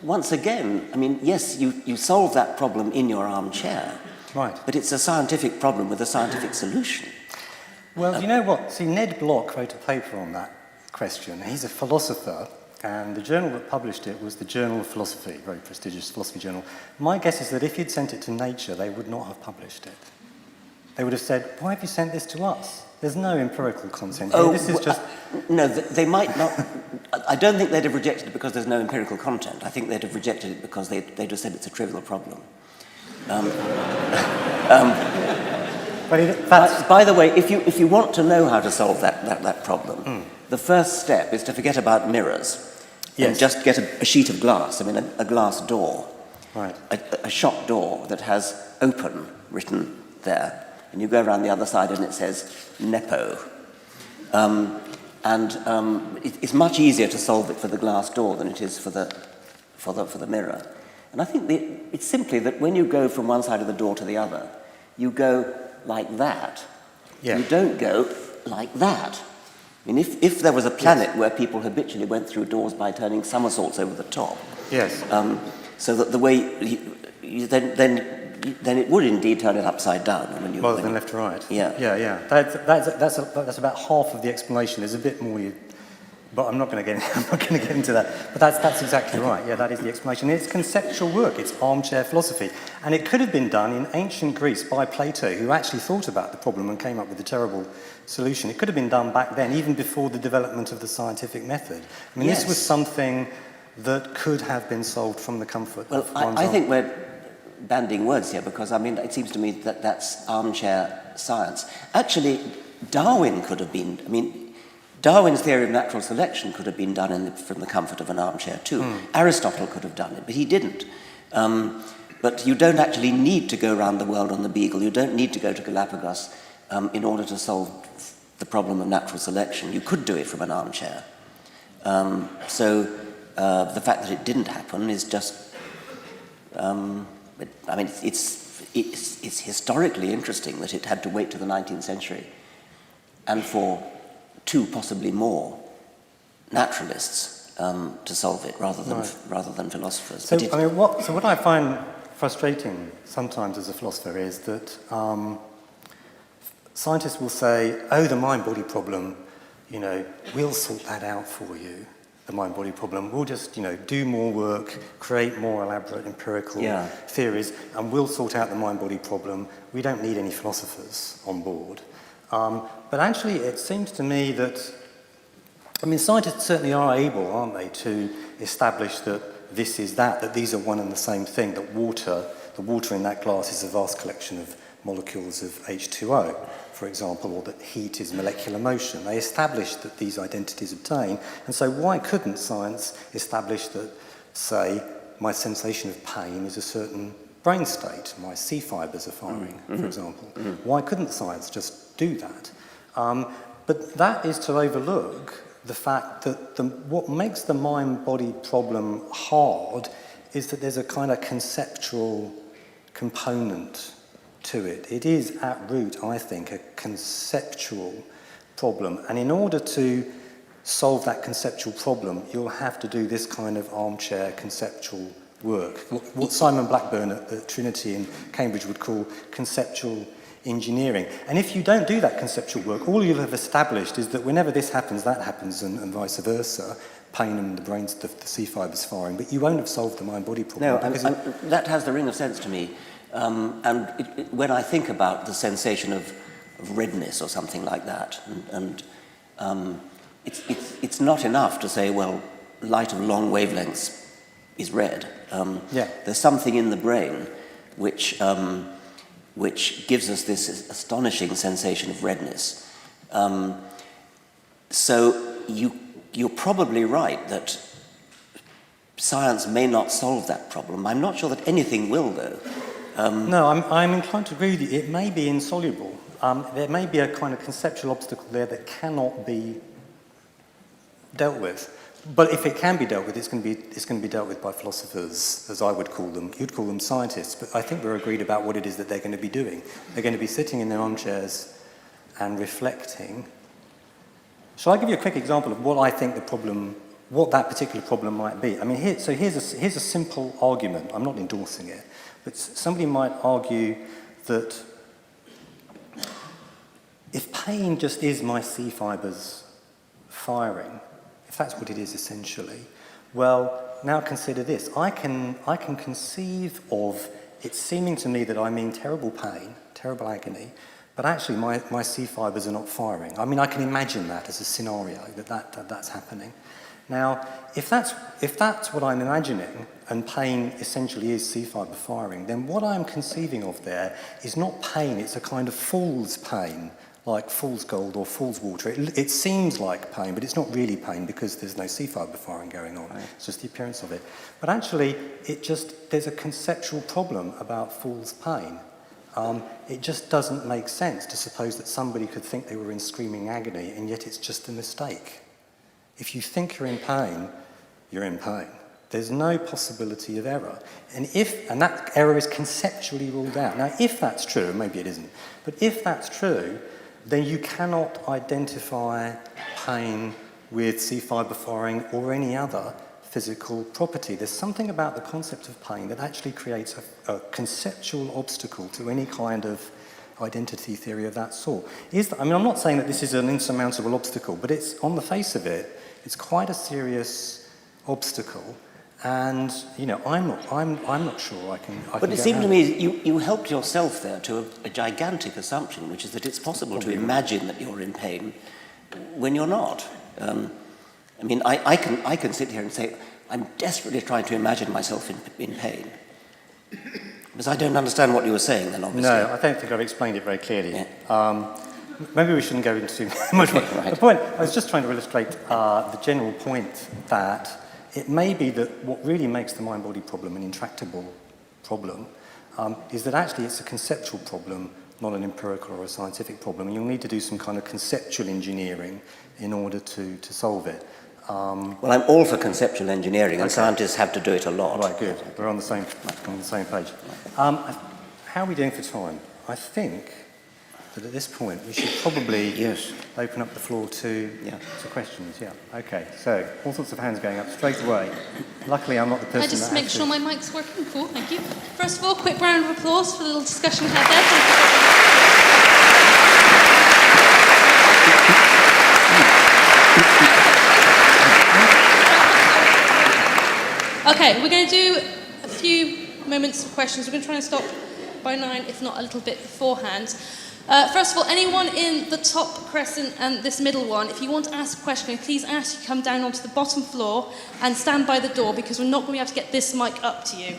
Once again, I mean, yes, you solve that problem in your armchair, right? But it's a scientific problem with a scientific solution. Well, you know what? See, Ned Block wrote a paper on that question. He's a philosopher, and the journal that published it was the Journal of Philosophy, a very prestigious philosophy journal. My guess is that if he'd sent it to Nature, they would not have published it. They would have said, why have you sent this to us? There's no empirical content here. This is just... No, they might not... I don't think they'd have rejected it because there's no empirical content. I think they'd have rejected it because they just said it's a trivial problem. By the way, if you want to know how to solve that problem, the first step is to forget about mirrors and just get a sheet of glass, a glass door, right. a shop door that has open written there, and you go around the other side and it says Nepo. It's much easier to solve it for the glass door than it is for the mirror. And I think it's simply that when you go from one side of the door to the other, you go like that. Yeah. You don't go like that. I mean, if there was a planet where people habitually went through doors by turning somersaults over the top, so that the way then it would indeed turn it upside down rather than left to right. Yeah. That's about half of the explanation. There's a bit more, but I'm not going to get into that. But that's exactly right. Yeah, that is the explanation. It's conceptual work. It's armchair philosophy, and it could have been done in ancient Greece by Plato, who actually thought about the problem and came up with a terrible solution. It could have been done back then, even before the development of the scientific method. I mean, this was something that could have been solved from the comfort of one's I think we're bandying words here because, it seems to me that that's armchair science. Actually, Darwin could have been, Darwin's theory of natural selection could have been done from the comfort of an armchair too. Aristotle could have done it, but he didn't. But you don't actually need to go around the world on the Beagle. You don't need to go to Galapagos in order to solve the problem of natural selection. You could do it from an armchair. So the fact that it didn't happen is just... it's historically interesting that it had to wait to the 19th century and for two, possibly more, naturalists to solve it rather than philosophers. So what I find frustrating sometimes as a philosopher is that scientists will say, oh, the mind-body problem, we'll sort that out for you, the mind-body problem. We'll just, do more work, create more elaborate empirical theories, and we'll sort out the mind-body problem. We don't need any philosophers on board. But actually, it seems to me that, scientists certainly are able, aren't they, to establish that this is that these are one and the same thing, that the water in that glass is a vast collection of molecules of H2O, for example, or that heat is molecular motion. They establish that these identities obtain, and so why couldn't science establish that, say, my sensation of pain is a certain brain state, my C fibers are firing, for example. Why couldn't science just do that? But that is to overlook the fact that what makes the mind-body problem hard is that there's a kind of conceptual component to it. It is at root, I think, a conceptual problem. And in order to solve that conceptual problem, you'll have to do this kind of armchair conceptual work, what Simon Blackburn at Trinity in Cambridge would call conceptual engineering. And if you don't do that conceptual work, all you'll have established is that whenever this happens, that happens, and vice versa, pain and the brain's the C fibers firing, but you won't have solved the mind-body problem. No, that has the ring of sense to me. When I think about the sensation of redness or something like that, it's not enough to say, well, light of long wavelengths is red. There's something in the brain which gives us this astonishing sensation of redness. So you're probably right that science may not solve that problem. I'm not sure that anything will, though. No, I'm inclined to agree with you. It may be insoluble. There may be a kind of conceptual obstacle there that cannot be dealt with. But if it can be dealt with, it's going to be dealt with by philosophers, as I would call them. You'd call them scientists, but I think we're agreed about what it is that they're going to be doing. They're going to be sitting in their armchairs and reflecting. Shall I give you a quick example of what I think the problem, what that particular problem might be? I mean, here's a simple argument. I'm not endorsing it, but somebody might argue that if pain just is my C fibres firing, if that's what it is essentially, well, now consider this. I can conceive of it seeming to me that I'm in terrible pain, terrible agony, but actually my C fibres are not firing. I mean, I can imagine that as a scenario, that's happening. Now, if that's what I'm imagining, and pain essentially is C fibre firing, then what I'm conceiving of there is not pain, it's a kind of fool's pain, like fool's gold or fool's water. It seems like pain, but it's not really pain because there's no C fibre firing going on. Right. It's just the appearance of it. But actually, there's a conceptual problem about fool's pain. It just doesn't make sense to suppose that somebody could think they were in screaming agony, and yet it's just a mistake. If you think you're in pain, you're in pain. There's no possibility of error. And that error is conceptually ruled out. Now, if that's true, maybe it isn't, but if that's true, then you cannot identify pain with C fibre firing or any other physical property. There's something about the concept of pain that actually creates a conceptual obstacle to any kind of identity theory of that sort. I'm not saying that this is an insurmountable obstacle, but it's, on the face of it, it's quite a serious obstacle. And I'm not sure I can. But it seemed to me you helped yourself there to a gigantic assumption, which is that it's possible to imagine that you're in pain when you're not. I mean, I can sit here and say I'm desperately trying to imagine myself in pain, because I don't understand what you were saying. Then obviously, no, I don't think I've explained it very clearly. Yeah. Maybe we shouldn't go into too much more. Right. The point I was just trying to illustrate the general point that. It may be that what really makes the mind-body problem an intractable problem is that actually it's a conceptual problem, not an empirical or a scientific problem. And you'll need to do some kind of conceptual engineering in order to solve it. Well, I'm all for conceptual engineering, and scientists have to do it a lot. Right, good. We're on the same page. How are we doing for time? I think that at this point we should probably open up the floor to questions. Yeah. Okay. So all sorts of hands going up straight away. Luckily, I'm not the person. I just make sure my mic's working. Cool. Thank you. First of all, quick round of applause for the little discussion we had there. Okay, we're going to do a few moments of questions. We're going to try and stop by 9, if not a little bit beforehand. First of all, anyone in the top crescent and this middle one, if you want to ask a question, please ask you come down onto the bottom floor and stand by the door, because we're not going to be able to get this mic up to you.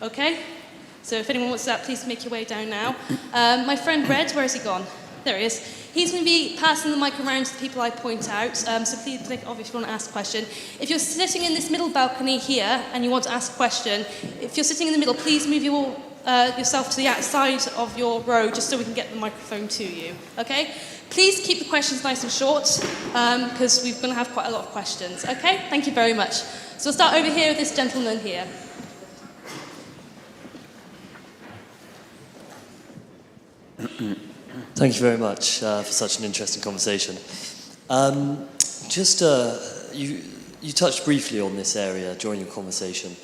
Okay? So if anyone wants that, please make your way down now. My friend Red, where has he gone? There he is. He's going to be passing the mic around to the people I point out, so please click off if you want to ask a question. If you're sitting in this middle balcony here and you want to ask a question, if you're sitting in the middle, please move yourself to the outside of your row just so we can get the microphone to you, okay? Please keep the questions nice and short, because we're going to have quite a lot of questions, okay? Thank you very much. So we'll start over here with this gentleman here. Thank you very much for such an interesting conversation. You touched briefly on this area during your conversation.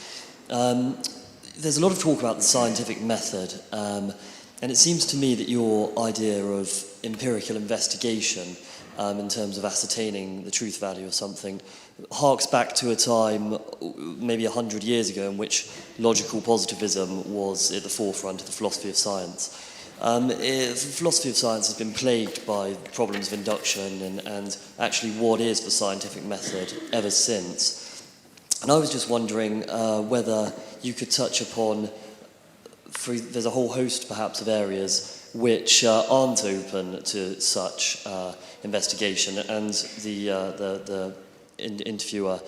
There's a lot of talk about the scientific method, and it seems to me that your idea of empirical investigation in terms of ascertaining the truth value of something harks back to a time maybe 100 years ago in which logical positivism was at the forefront of the philosophy of science. Philosophy of science has been plagued by problems of induction and actually what is the scientific method ever since. And I was just wondering whether you could touch upon there's a whole host perhaps of areas which aren't open to such investigation, and the interviewer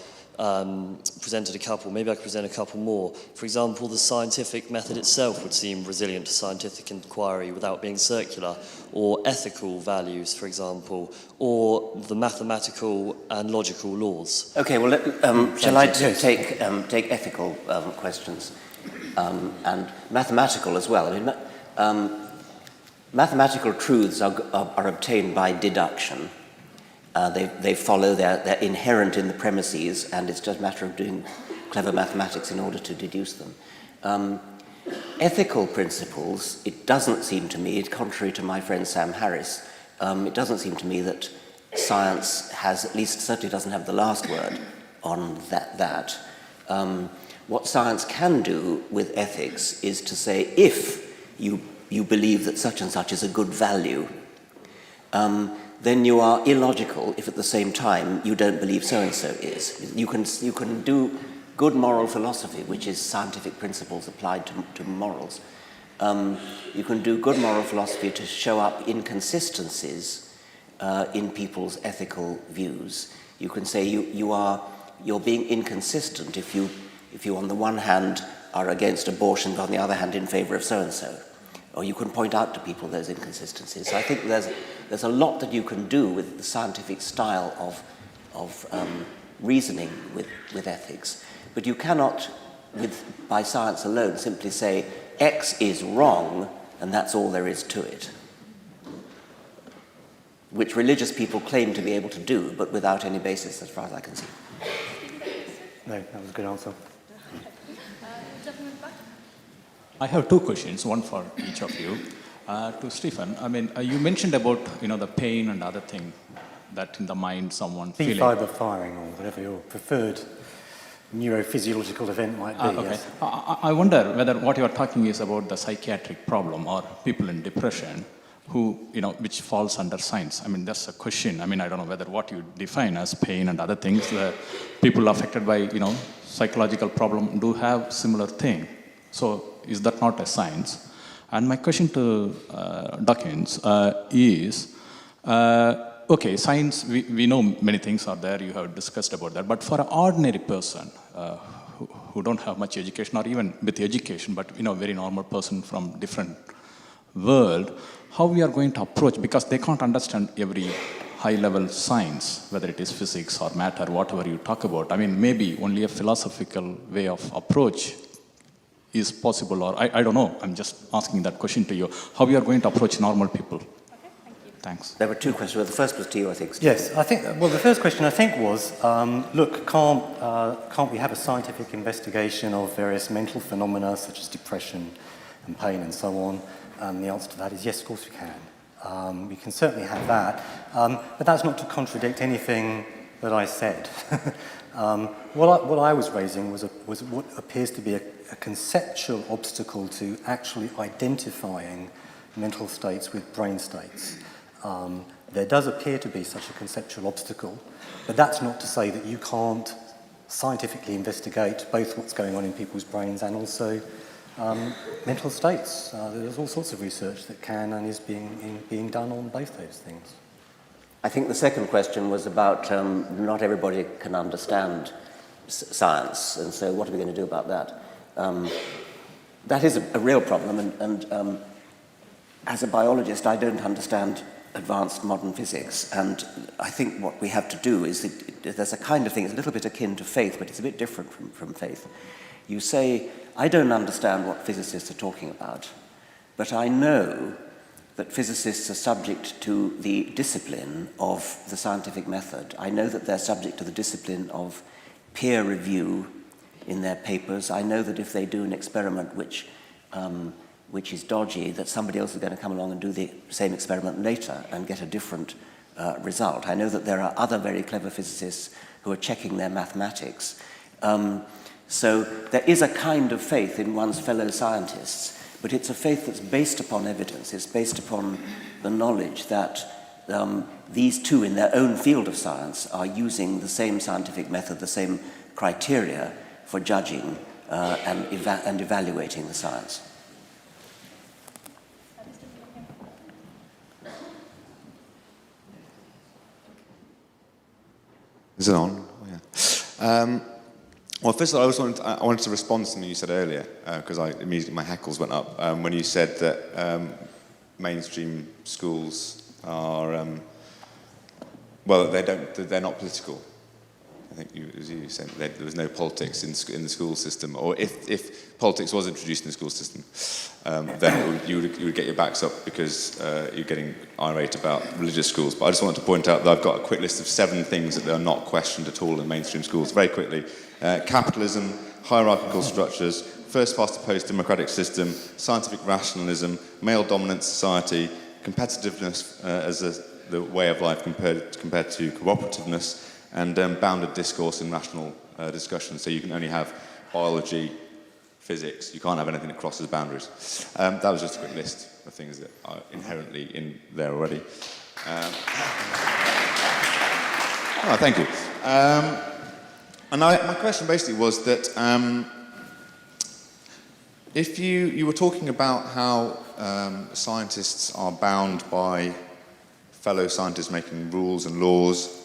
presented a couple. Maybe I could present a couple more. For example, the scientific method itself would seem resilient to scientific inquiry without being circular, or ethical values, for example, or the mathematical and logical laws. Okay, well, shall I take ethical questions and mathematical as well? I mean, mathematical truths are obtained by deduction. They follow, they're inherent in the premises, and it's just a matter of doing clever mathematics in order to deduce them. Ethical principles, it doesn't seem to me, contrary to my friend Sam Harris, it doesn't seem to me that science has, at least certainly doesn't have the last word on that. What science can do with ethics is to say, if you believe that such and such is a good value, then you are illogical if at the same time you don't believe so-and-so is. You can do good moral philosophy, which is scientific principles applied to morals. You can do good moral philosophy to show up inconsistencies in people's ethical views. You can say you're being inconsistent if you on the one hand are against abortion, but on the other hand in favor of so-and-so. Or you can point out to people those inconsistencies. So I think there's a lot that you can do with the scientific style of reasoning with ethics. But you cannot, by science alone, simply say X is wrong and that's all there is to it, which religious people claim to be able to do, but without any basis as far as I can see. No, that was a good answer. I have two questions, one for each of you. To Strphen, I mean, you mentioned about, the pain and other thing that in the mind someone feeling. fibre firing, or whatever your preferred neurophysiological event might be. Okay. Yes. I wonder whether what you are talking is about the psychiatric problem or people in depression who, which falls under science. I mean, that's a question. I mean, I don't know whether what you define as pain and other things, the people affected by, psychological problem do have similar thing. So is that not a science? And my question to Dawkins is, okay, science, we know many things are there, you have discussed about that, but for an ordinary person who don't have much education, or even with education, but very normal person from different world, how we are going to approach, because they can't understand every high-level science, whether it is physics or matter, whatever you talk about. I mean, maybe only a philosophical way of approach is possible, or I don't know. I'm just asking that question to you. How we are going to approach normal people? Okay, thank you. Thanks. There were two questions. Well, the first was to you, I think. Yes, I think. Well, the first question I think was, look, can't we have a scientific investigation of various mental phenomena such as depression and pain and so on? And the answer to that is yes, of course we can. We can certainly have that, but that's not to contradict anything that I said. What I was raising was what appears to be a conceptual obstacle to actually identifying mental states with brain states. There does appear to be such a conceptual obstacle, but that's not to say that you can't scientifically investigate both what's going on in people's brains and also mental states. There's all sorts of research that can and is being done on both those things. I think the second question was about not everybody can understand science, and so what are we going to do about that? That is a real problem, and as a biologist, I don't understand advanced modern physics, and I think what we have to do is there's a kind of thing, it's a little bit akin to faith, but it's a bit different from faith. You say, I don't understand what physicists are talking about, but I know that physicists are subject to the discipline of the scientific method. I know that they're subject to the discipline of peer review in their papers. I know that if they do an experiment which is dodgy, that somebody else is going to come along and do the same experiment later and get a different result. I know that there are other very clever physicists who are checking their mathematics. So there is a kind of faith in one's fellow scientists, but it's a faith that's based upon evidence. It's based upon the knowledge that these two in their own field of science are using the same scientific method, the same criteria for judging and evaluating the science. Is it on? Oh, yeah. Well, first of all, I wanted to respond to something you said earlier, because immediately my hackles went up, when you said that mainstream schools are, well, they're not political. I think as you said, there was no politics in the school system, or if politics was introduced in the school system, then you would get your backs up because you're getting irate about religious schools. But I just wanted to point out that I've got a quick list of 7 things that are not questioned at all in mainstream schools. Very quickly: capitalism, hierarchical structures, first past the post democratic system, scientific rationalism, male dominant society, competitiveness as the way of life compared to cooperativeness, and bounded discourse and rational discussion. So you can only have biology, physics. You can't have anything that crosses boundaries. That was just a quick list of things that are inherently in there already. Oh, thank you. And my question basically was that if you were talking about how scientists are bound by fellow scientists making rules and laws,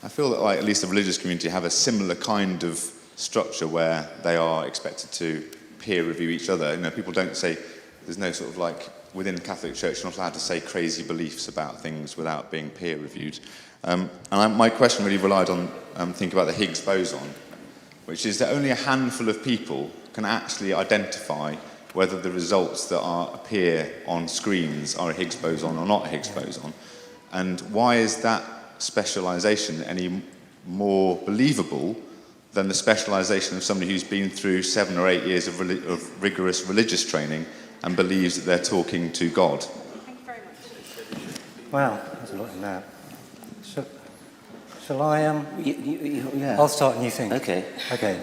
I feel that, like, at least the religious community have a similar kind of structure where they are expected to peer review each other. You know, people don't say, there's no sort of, like, within the Catholic Church, you're not allowed to say crazy beliefs about things without being peer reviewed. My question really relied on thinking about the Higgs boson, which is that only a handful of people can actually identify whether the results that appear on screens are a Higgs boson or not a Higgs boson. And why is that specialisation any more believable than the specialisation of somebody who's been through 7 or 8 years of rigorous religious training and believes that they're talking to God? Thank you very much. Wow, there's a lot in that. Shall I? Yeah. I'll start and you think. Okay. Okay.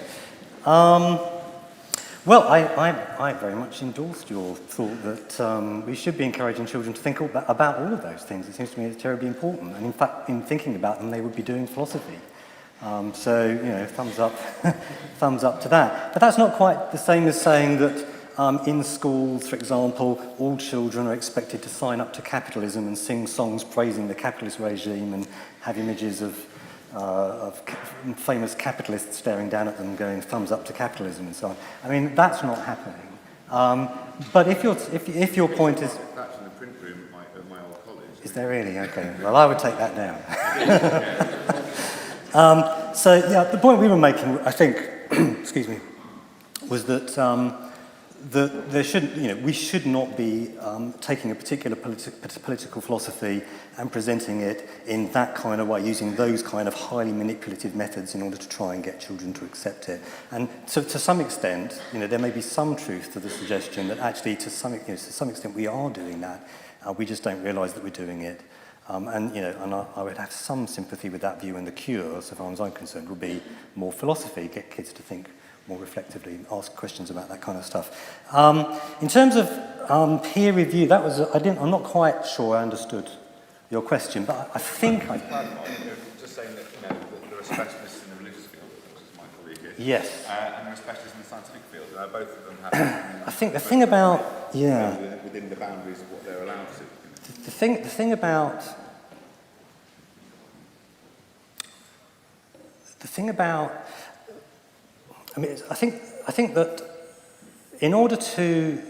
Well, I very much endorsed your thought that we should be encouraging children to think about all of those things. It seems to me it's terribly important. And in fact, in thinking about them, they would be doing philosophy. So, you know, thumbs up, thumbs up to that. But that's not quite the same as saying that in schools, for example, all children are expected to sign up to capitalism and sing songs praising the capitalist regime and have images of famous capitalists staring down at them going thumbs up to capitalism and so on. I mean, that's not happening. But if your point is... That's in the print room at my old college. Is there really? Okay. Well, I would take that down. So, yeah, the point we were making, I think, excuse me, was that there shouldn't, you know, we should not be taking a particular political philosophy and presenting it in that kind of way, using those kind of highly manipulative methods in order to try and get children to accept it. And so, to some extent, you know, there may be some truth to the suggestion that actually, to some extent, we are doing that. We just don't realise that we're doing it. And, you know, and I would have some sympathy with that view, and the cure, so far as I'm concerned, would be more philosophy, get kids to think more reflectively, ask questions about that kind of stuff. In terms of peer review, that was, I'm not quite sure I understood your question, but I think I... Just saying that, you know, there are specialists in the religious field, which is my colleague here. Yes. And there are specialists in the scientific field, and both of them have... I think the thing about... Yeah. Within the boundaries of what they're allowed to. The thing about... I mean, I think that in order to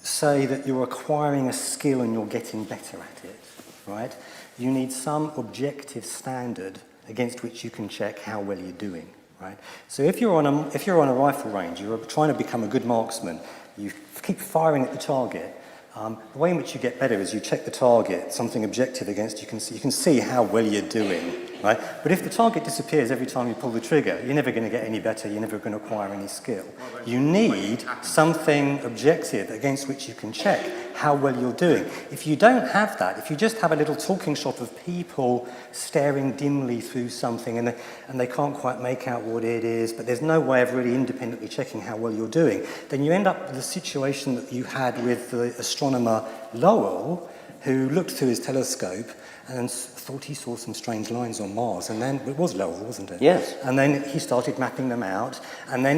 say that you're acquiring a skill and you're getting better at it, right, you need some objective standard against which you can check how well you're doing, right? So if you're on a rifle range, you're trying to become a good marksman, you keep firing at the target. The way in which you get better is you check the target, something objective against you can see how well you're doing, right? But if the target disappears every time you pull the trigger, you're never going to get any better, you're never going to acquire any skill. You need something objective against which you can check how well you're doing. If you don't have that, if you just have a little talking shop of people staring dimly through something and they can't quite make out what it is, but there's no way of really independently checking how well you're doing, then you end up with the situation that you had with the astronomer Lowell, who looked through his telescope and thought he saw some strange lines on Mars, and then it was Lowell, wasn't it? Yes. And then he started mapping them out, and then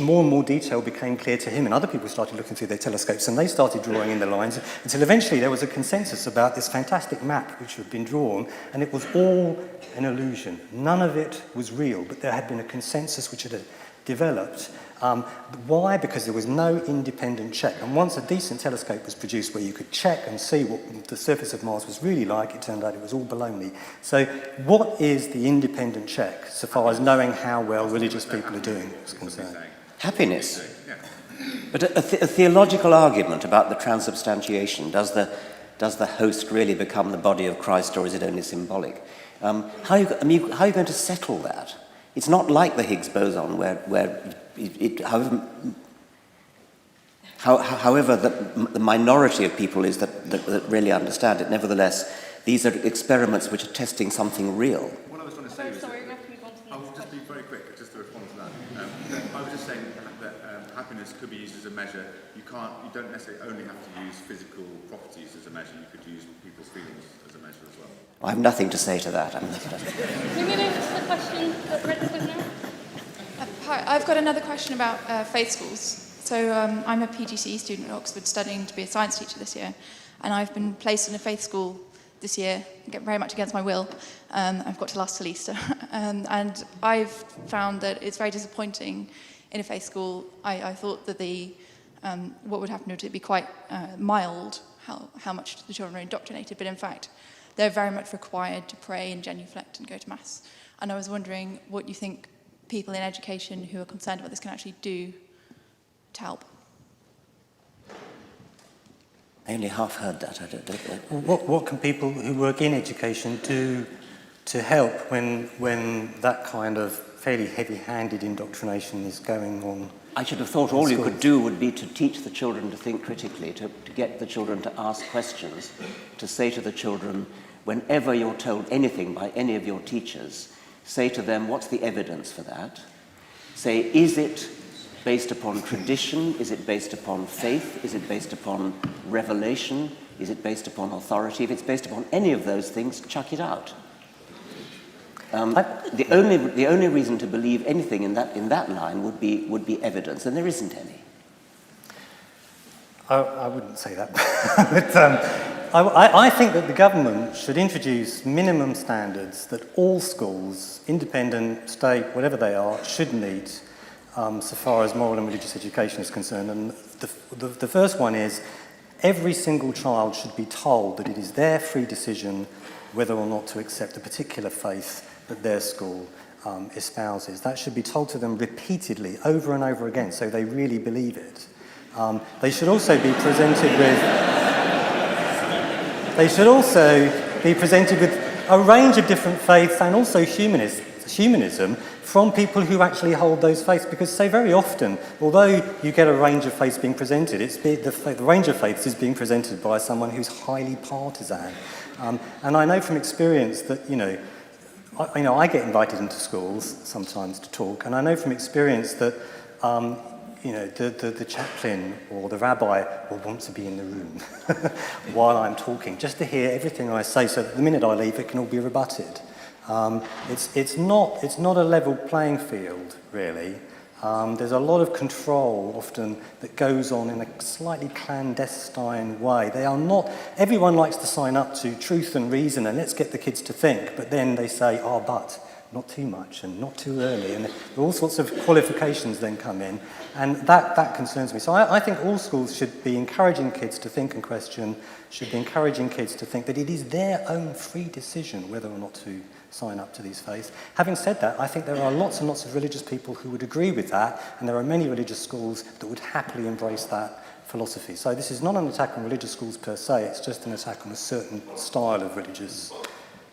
more and more detail became clear to him, and other people started looking through their telescopes, and they started drawing in the lines, until eventually there was a consensus about this fantastic map which had been drawn, and it was all an illusion. None of it was real, but there had been a consensus which had developed. Why? Because there was no independent check. And once a decent telescope was produced where you could check and see what the surface of Mars was really like, it turned out it was all baloney. So what is the independent check, so far as knowing how well religious people are doing is concerned? Happiness. But a theological argument about the transubstantiation, does the host really become the body of Christ, or is it only symbolic? How are you going to settle that? It's not like the Higgs boson, where however the minority of people is that really understand it. Nevertheless, these are experiments which are testing something real. What I was trying to say was I will just be very quick, just to respond to that. I was just saying that happiness could be used as a measure. You don't necessarily only have to use physical properties as a measure. You could use people's feelings as a measure as well. I have nothing to say to that. Can we move over to the question that Red was now? Hi, I've got another question about faith schools. So I'm a PGCE student at Oxford studying to be a science teacher this year, and I've been placed in a faith school this year, very much against my will. I've got to last till Easter. And I've found that it's very disappointing in a faith school. I thought that what would happen would be quite mild, how much the children are indoctrinated, but in fact, they're very much required to pray and genuflect and go to Mass. And I was wondering what you think people in education who are concerned about this can actually do to help. I only half heard that. What can people who work in education do to help when that kind of fairly heavy-handed indoctrination is going on? I should have thought all you could do would be to teach the children to think critically, to get the children to ask questions, to say to the children, whenever you're told anything by any of your teachers, say to them, what's the evidence for that? Say, is it based upon tradition? Is it based upon faith? Is it based upon revelation? Is it based upon authority? If it's based upon any of those things, chuck it out. The only reason to believe anything in that line would be evidence, and there isn't any. I wouldn't say that. But I think that the government should introduce minimum standards that all schools, independent, state, whatever they are, should meet so far as moral and religious education is concerned. And the first one is every single child should be told that it is their free decision whether or not to accept a particular faith that their school espouses. That should be told to them repeatedly, over and over again, so they really believe it. They should also be presented with a range of different faiths and also humanism from people who actually hold those faiths, because so very often, although you get a range of faiths being presented, the range of faiths is being presented by someone who's highly partisan. And I know from experience that, I get invited into schools sometimes to talk, and I know from experience that the chaplain or the rabbi will want to be in the room while I'm talking, just to hear everything I say, so that the minute I leave, it can all be rebutted. It's not a level playing field, really. There's a lot of control often that goes on in a slightly clandestine way. Everyone likes to sign up to truth and reason and let's get the kids to think, but then they say, but not too much and not too early, and all sorts of qualifications then come in, and that concerns me. So I think all schools should be encouraging kids to think and question, should be encouraging kids to think that it is their own free decision whether or not to sign up to these faiths. Having said that, I think there are lots and lots of religious people who would agree with that, and there are many religious schools that would happily embrace that philosophy. So this is not an attack on religious schools per se, it's just an attack on a certain style of religious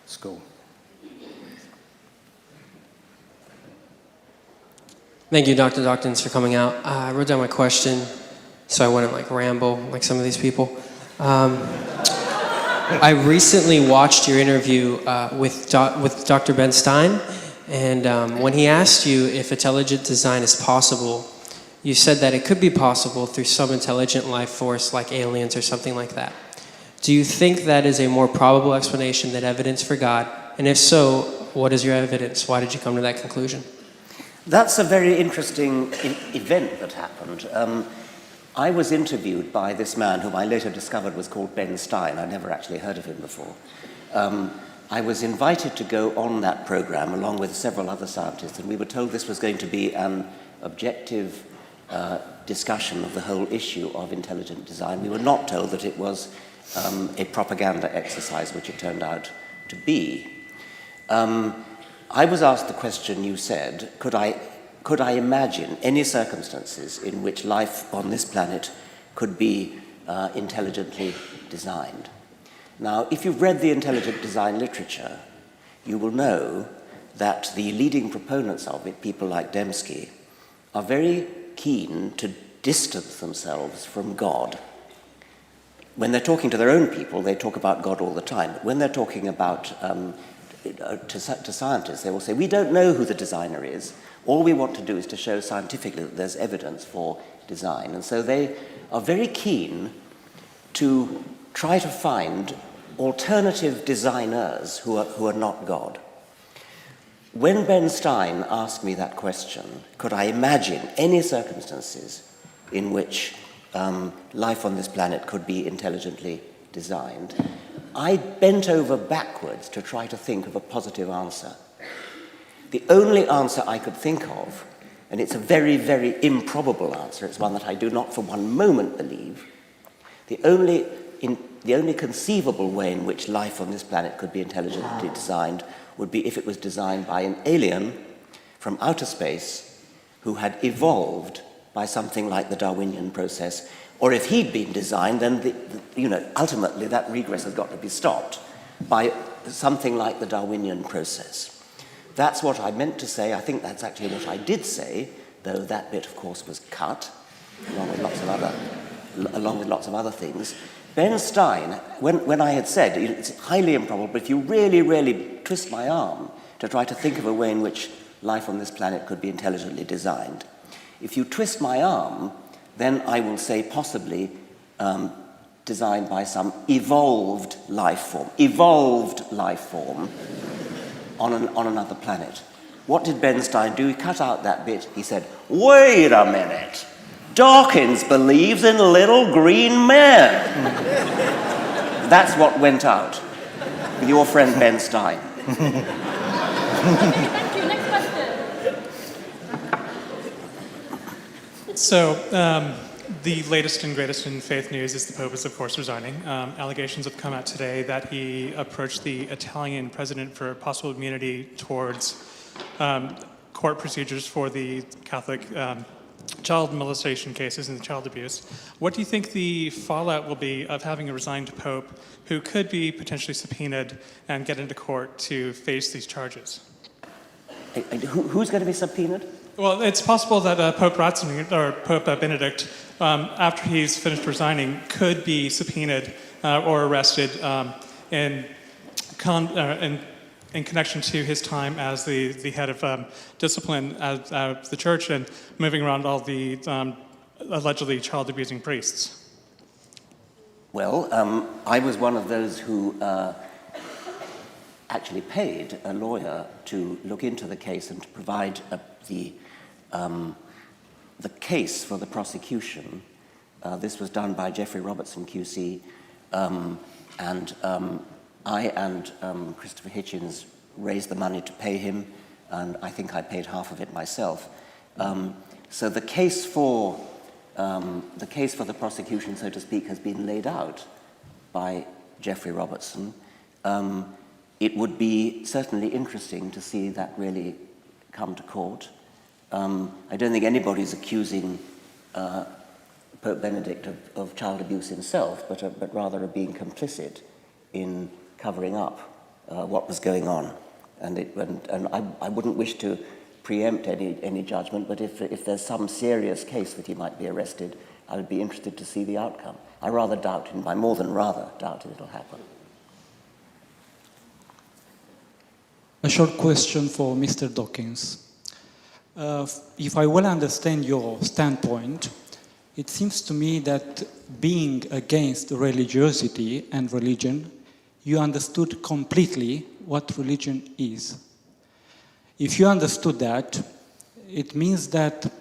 school. Thank you, Dr. Dawkins, for coming out. I wrote down my question so I wouldn't ramble like some of these people. I recently watched your interview with Dr. Ben Stein, and when he asked you if intelligent design is possible, you said that it could be possible through some intelligent life force like aliens or something like that. Do you think that is a more probable explanation than evidence for God? And if so, what is your evidence? Why did you come to that conclusion? That's a very interesting event that happened. I was interviewed by this man whom I later discovered was called Ben Stein. I'd never actually heard of him before. I was invited to go on that program along with several other scientists, and we were told this was going to be an objective discussion of the whole issue of intelligent design. We were not told that it was a propaganda exercise, which it turned out to be. I was asked the question you said, could I imagine any circumstances in which life on this planet could be intelligently designed? Now, if you've read the intelligent design literature, you will know that the leading proponents of it, people like Dembski, are very keen to distance themselves from God. When they're talking to their own people, they talk about God all the time. But when they're talking about to scientists, they will say, we don't know who the designer is. All we want to do is to show scientifically that there's evidence for design. And so they are very keen to try to find alternative designers who are not God. When Ben Stein asked me that question, could I imagine any circumstances in which life on this planet could be intelligently designed, I bent over backwards to try to think of a positive answer. The only answer I could think of, and it's a very, very improbable answer, it's one that I do not for one moment believe, the only conceivable way in which life on this planet could be intelligently designed would be if it was designed by an alien from outer space who had evolved by something like the Darwinian process, or if he'd been designed, then ultimately that regress has got to be stopped by something like the Darwinian process. That's what I meant to say. I think that's actually what I did say, though that bit, of course, was cut, along with lots of other things. Ben Stein, when I had said, it's highly improbable, but if you really, really twist my arm to try to think of a way in which life on this planet could be intelligently designed, if you twist my arm, then I will say possibly designed by some evolved life form on another planet. What did Ben Stein do? He cut out that bit. He said, wait a minute. Dawkins believes in little green men. That's what went out with your friend Ben Stein. Thank you. Next question. So, the latest and greatest in faith news is the Pope is, of course, resigning. Allegations have come out today that he approached the Italian president for possible immunity towards court procedures for the Catholic child molestation cases and child abuse. What do you think the fallout will be of having a resigned Pope who could be potentially subpoenaed and get into court to face these charges? Who's going to be subpoenaed? Well, it's possible that Pope Ratzinger, or Pope Benedict, after he's finished resigning, could be subpoenaed or arrested in connection to his time as the head of discipline at the church and moving around all the allegedly child-abusing priests. Well, I was one of those who actually paid a lawyer to look into the case and to provide the case for the prosecution. This was done by Jeffrey Robertson, QC, and I and Christopher Hitchens raised the money to pay him, and I think I paid half of it myself. So the case for the prosecution, so to speak, has been laid out by Jeffrey Robertson. It would be certainly interesting to see that really come to court. I don't think anybody's accusing Pope Benedict of child abuse himself, but rather of being complicit in covering up what was going on. And I wouldn't wish to preempt any judgment, but if there's some serious case that he might be arrested, I would be interested to see the outcome. I rather doubt, and I more than rather doubt it'll happen. A short question for Mr. Dawkins. If I well understand your standpoint, it seems to me that being against religiosity and religion, you understood completely what religion is. If you understood that, it means that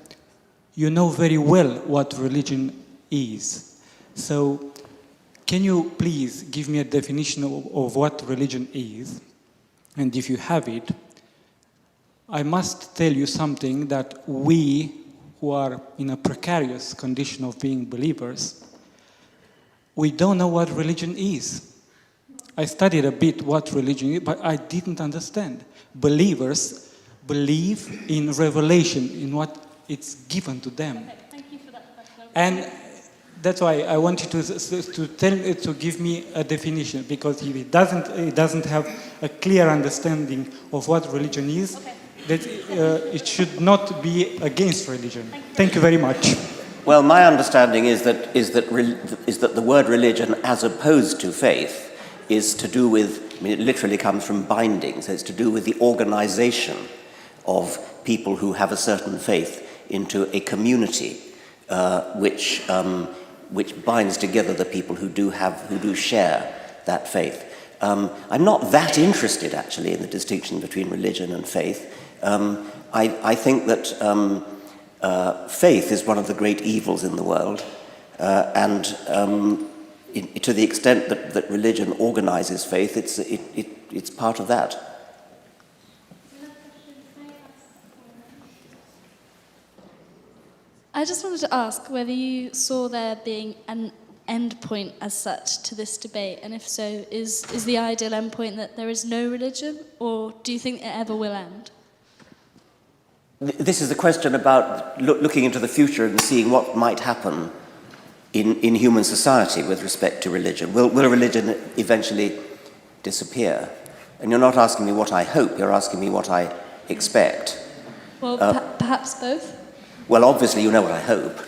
you know very well what religion is. So, can you please give me a definition of what religion is? And if you have it, I must tell you something that we, who are in a precarious condition of being believers, we don't know what religion is. I studied a bit what religion is, but I didn't understand. Believers believe in revelation, in what it's given to them. Okay, thank you for that question. And that's why I want you to give me a definition, because if it doesn't have a clear understanding of what religion is, okay, that it should not be against religion. Thank you very much. Well, my understanding is that the word religion, as opposed to faith, is to do with, I mean, it literally comes from binding, so it's to do with the organization of people who have a certain faith into a community which binds together the people who do share that faith. I'm not that interested, actually, in the distinction between religion and faith. I think that faith is one of the great evils in the world, and to the extent that religion organizes faith, it's part of that. I just wanted to ask whether you saw there being an end point as such to this debate, and if so, is the ideal end point that there is no religion, or do you think it ever will end? This is a question about looking into the future and seeing what might happen in human society with respect to religion. Will religion eventually disappear? And you're not asking me what I hope, you're asking me what I expect. Well, perhaps both? Well, obviously, you know what I hope.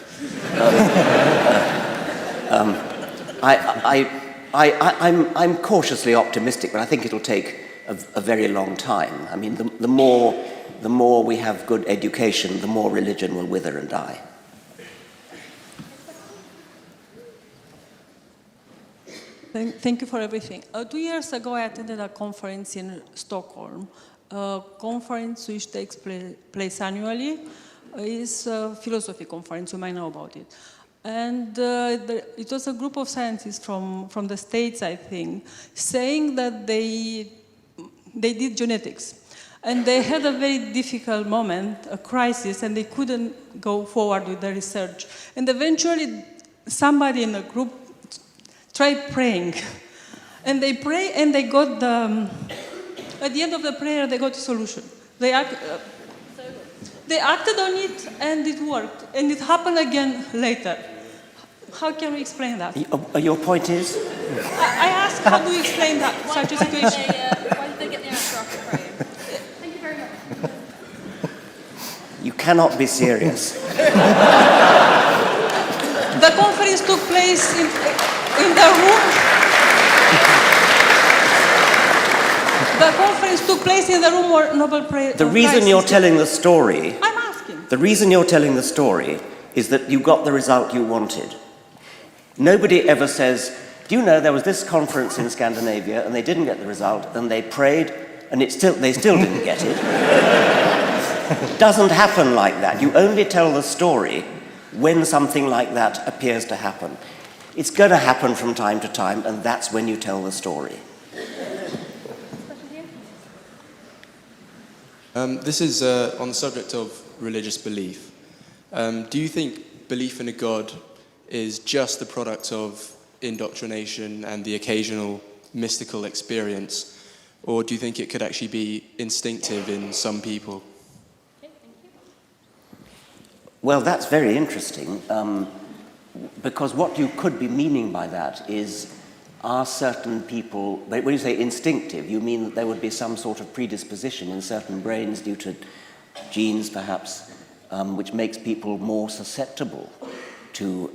I'm cautiously optimistic, but I think it'll take a very long time. I mean, the more we have good education, the more religion will wither and die. Thank you for everything. 2 years ago, I attended a conference in Stockholm, a conference which takes place annually. It's a philosophy conference, you might know about it. And it was a group of scientists from the States, I think, saying that they did genetics. And they had a very difficult moment, a crisis, and they couldn't go forward with the research. And eventually, somebody in the group tried praying. And they pray, and they got at the end of the prayer, they got a solution. They acted on it, and it worked. And it happened again later. How can we explain that? Your point is? I asked, how do you explain that, such a situation? Why did they get the answer after praying? Thank you very much. You cannot be serious. The conference took place in the room. The conference took place in the room where Nobel Prize. The reason you're telling the story. I'm asking. The reason you're telling the story is that you got the result you wanted. Nobody ever says, do you know there was this conference in Scandinavia and they didn't get the result and they prayed and they still didn't get it. It doesn't happen like that. You only tell the story when something like that appears to happen. It's going to happen from time to time, and that's when you tell the story. This is on the subject of religious belief. Do you think belief in a God is just the product of indoctrination and the occasional mystical experience, or do you think it could actually be instinctive in some people? Well, that's very interesting, because what you could be meaning by that is, are certain people, when you say instinctive, you mean that there would be some sort of predisposition in certain brains due to genes, perhaps, which makes people more susceptible to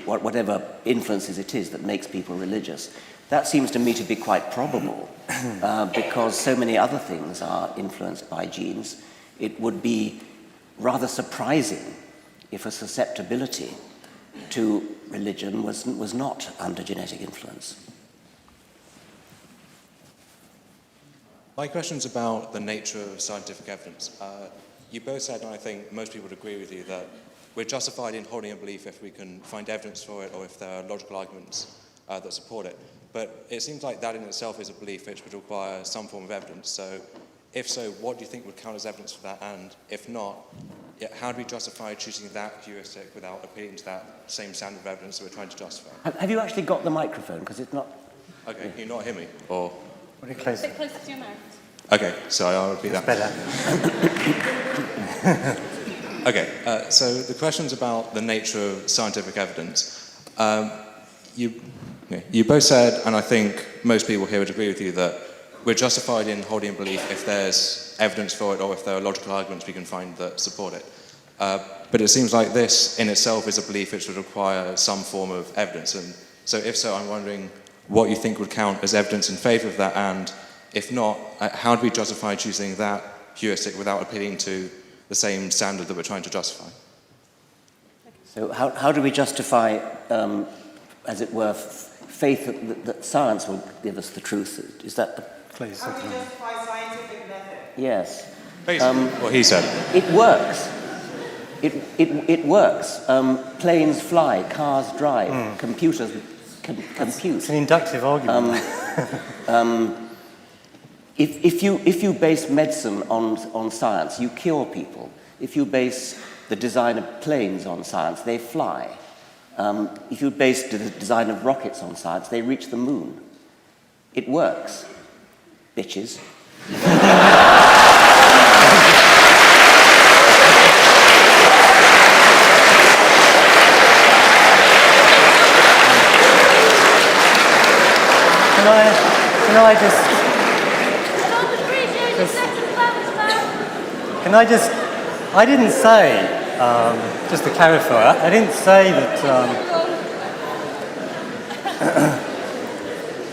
whatever influences it is that makes people religious. That seems to me to be quite probable, because so many other things are influenced by genes. It would be rather surprising if a susceptibility to religion was not under genetic influence. My question's about the nature of scientific evidence. You both said, and I think most people would agree with you, that we're justified in holding a belief if we can find evidence for it or if there are logical arguments that support it. But it seems like that in itself is a belief which would require some form of evidence. So if so, what do you think would count as evidence for that? And if not, how do we justify choosing that heuristic without appealing to that same standard of evidence that we're trying to justify? Have you actually got the microphone? Because it's not... Okay, can you not hear me? Or... Pretty close. A bit closer to your mouth. Okay, sorry, I'll repeat that. Better. Okay, so the question's about the nature of scientific evidence. You both said, and I think most people here would agree with you, that we're justified in holding a belief if there's evidence for it or if there are logical arguments we can find that support it. But it seems like this in itself is a belief which would require some form of evidence. And so if so, I'm wondering what you think would count as evidence in favour of that, and if not, how do we justify choosing that heuristic without appealing to the same standard that we're trying to justify? So how do we justify, as it were, faith that science will give us the truth? Is that the... Please. How do you justify scientific method? Yes. What he said. It works. It works. Planes fly, cars drive, computers compute. It's an inductive argument. If you base medicine on science, you cure people. If you base the design of planes on science, they fly. If you base the design of rockets on science, they reach the moon. It works, bitches. I didn't say, just to clarify, I didn't say that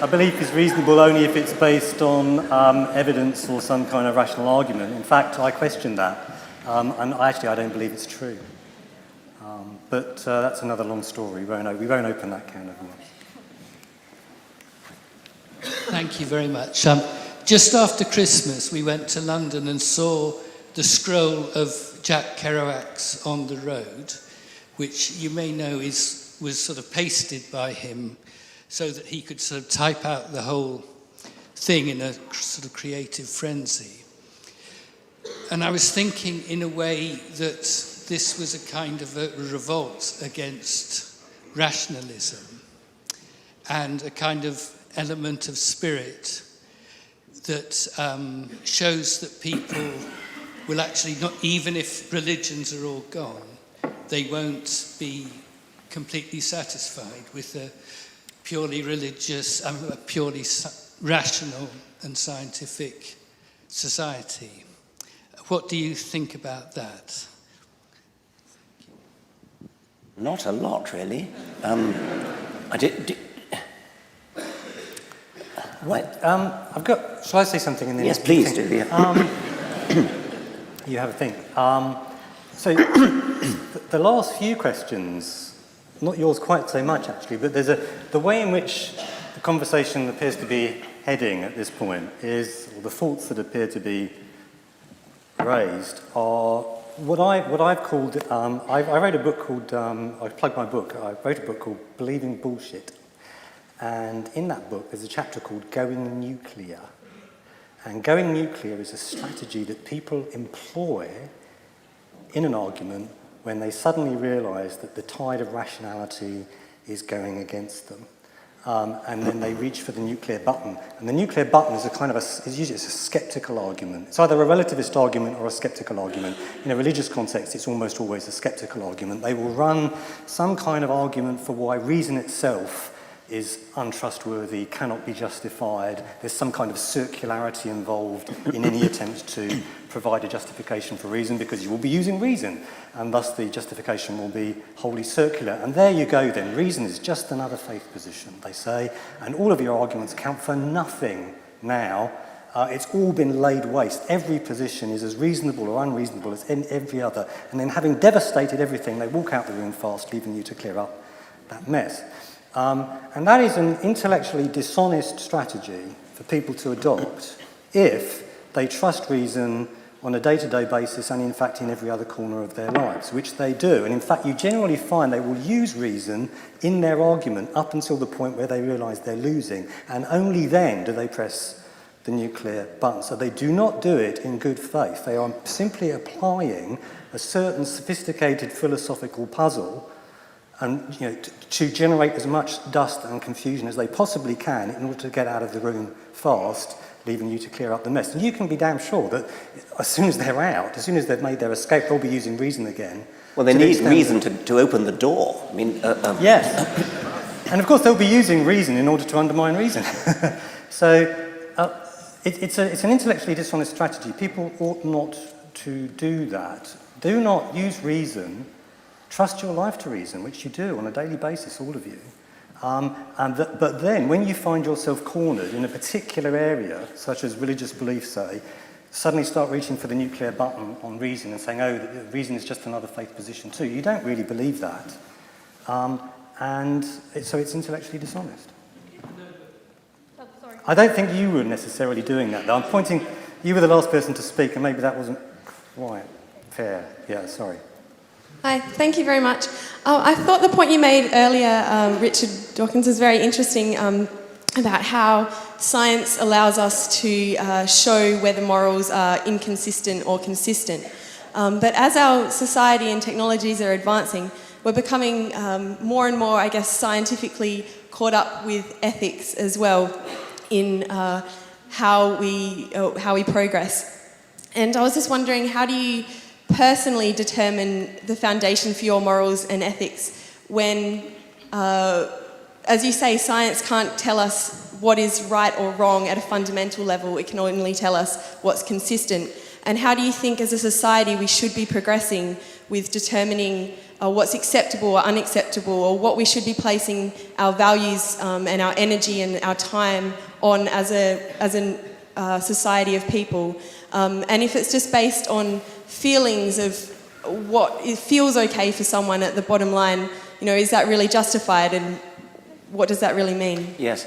a belief is reasonable only if it's based on evidence or some kind of rational argument. In fact, I questioned that, and I don't believe it's true. But that's another long story. We won't open that can of worms. Thank you very much. Just after Christmas, we went to London and saw the scroll of Jack Kerouac's On the Road, which you may know was sort of pasted by him so that he could sort of type out the whole thing in a sort of creative frenzy. And I was thinking in a way that this was a kind of a revolt against rationalism and a kind of element of spirit that shows that people will actually not, even if religions are all gone, they won't be completely satisfied with a purely religious, a purely rational and scientific society. What do you think about that? Not a lot, really. Shall I say something in the Yes, please do. Yeah. You have a think. So the last few questions, not yours quite so much actually, but there's the way in which the conversation appears to be heading at this point is, or the thoughts that appear to be raised are what I've called. I wrote a book called. I plugged my book. I wrote a book called Believing Bullshit, and in that book there's a chapter called Going Nuclear. And going nuclear is a strategy that people employ in an argument when they suddenly realise that the tide of rationality is going against them. And then they reach for the nuclear button. And the nuclear button is is usually a sceptical argument. It's either a relativist argument or a sceptical argument. In a religious context, it's almost always a sceptical argument. They will run some kind of argument for why reason itself is untrustworthy, cannot be justified. There's some kind of circularity involved in any attempt to provide a justification for reason, because you will be using reason, and thus the justification will be wholly circular. And there you go then. Reason is just another faith position, they say, and all of your arguments count for nothing now It's all been laid waste. Every position is as reasonable or unreasonable as every other. And then having devastated everything, they walk out the room fast, leaving you to clear up that mess. And that is an intellectually dishonest strategy for people to adopt if they trust reason on a day-to-day basis and in fact in every other corner of their lives, which they do. And in fact you generally find they will use reason in their argument up until the point where they realise they're losing, and only then do they press the nuclear button. So they do not do it in good faith. They are simply applying a certain sophisticated philosophical puzzle and to generate as much dust and confusion as they possibly can in order to get out of the room fast, leaving you to clear up the mess. And you can be damn sure that as soon as they're out, as soon as they've made their escape, they'll be using reason again. Well, they need reason to open the door. I mean, yes. And of course, they'll be using reason in order to undermine reason. So it's an intellectually dishonest strategy. People ought not to do that. Do not use reason. Trust your life to reason, which you do on a daily basis, all of you. But then, when you find yourself cornered in a particular area, such as religious belief, say, suddenly start reaching for the nuclear button on reason and saying, oh, reason is just another faith position too. You don't really believe that. So it's intellectually dishonest. I don't think you were necessarily doing that, though. I'm pointing, you were the last person to speak, and maybe that wasn't quite fair. Yeah, sorry. Hi, thank you very much. I thought the point you made earlier, Richard Dawkins, is very interesting about how science allows us to show whether morals are inconsistent or consistent. But as our society and technologies are advancing, we're becoming more and more, I guess, scientifically caught up with ethics as well in how we progress. And I was just wondering, how do you personally determine the foundation for your morals and ethics when, as you say, science can't tell us what is right or wrong at a fundamental level, it can only tell us what's consistent? And how do you think as a society we should be progressing with determining what's acceptable or unacceptable, or what we should be placing our values and our energy and our time on as a society of people? And if it's just based on feelings of what it feels okay for someone at the bottom line, is that really justified, and what does that really mean? Yes.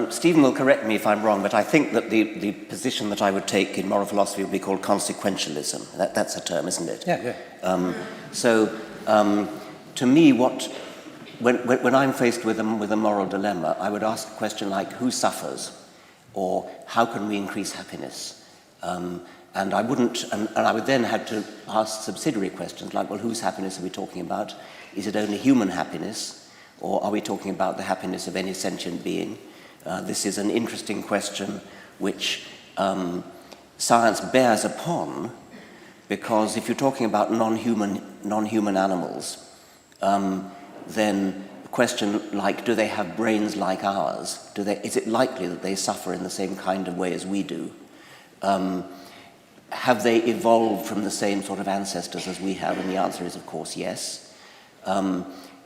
Stephen will correct me if I'm wrong, but I think that the position that I would take in moral philosophy would be called consequentialism. That's a term, isn't it? Yeah. To me, when I'm faced with a moral dilemma, I would ask a question like, who suffers? Or how can we increase happiness? And I would then have to ask subsidiary questions like, well, whose happiness are we talking about? Is it only human happiness? Or are we talking about the happiness of any sentient being? This is an interesting question which science bears upon, because if you're talking about non-human animals, then a question like, do they have brains like ours? Is it likely that they suffer in the same kind of way as we do? Have they evolved from the same sort of ancestors as we have? And the answer is, of course, yes.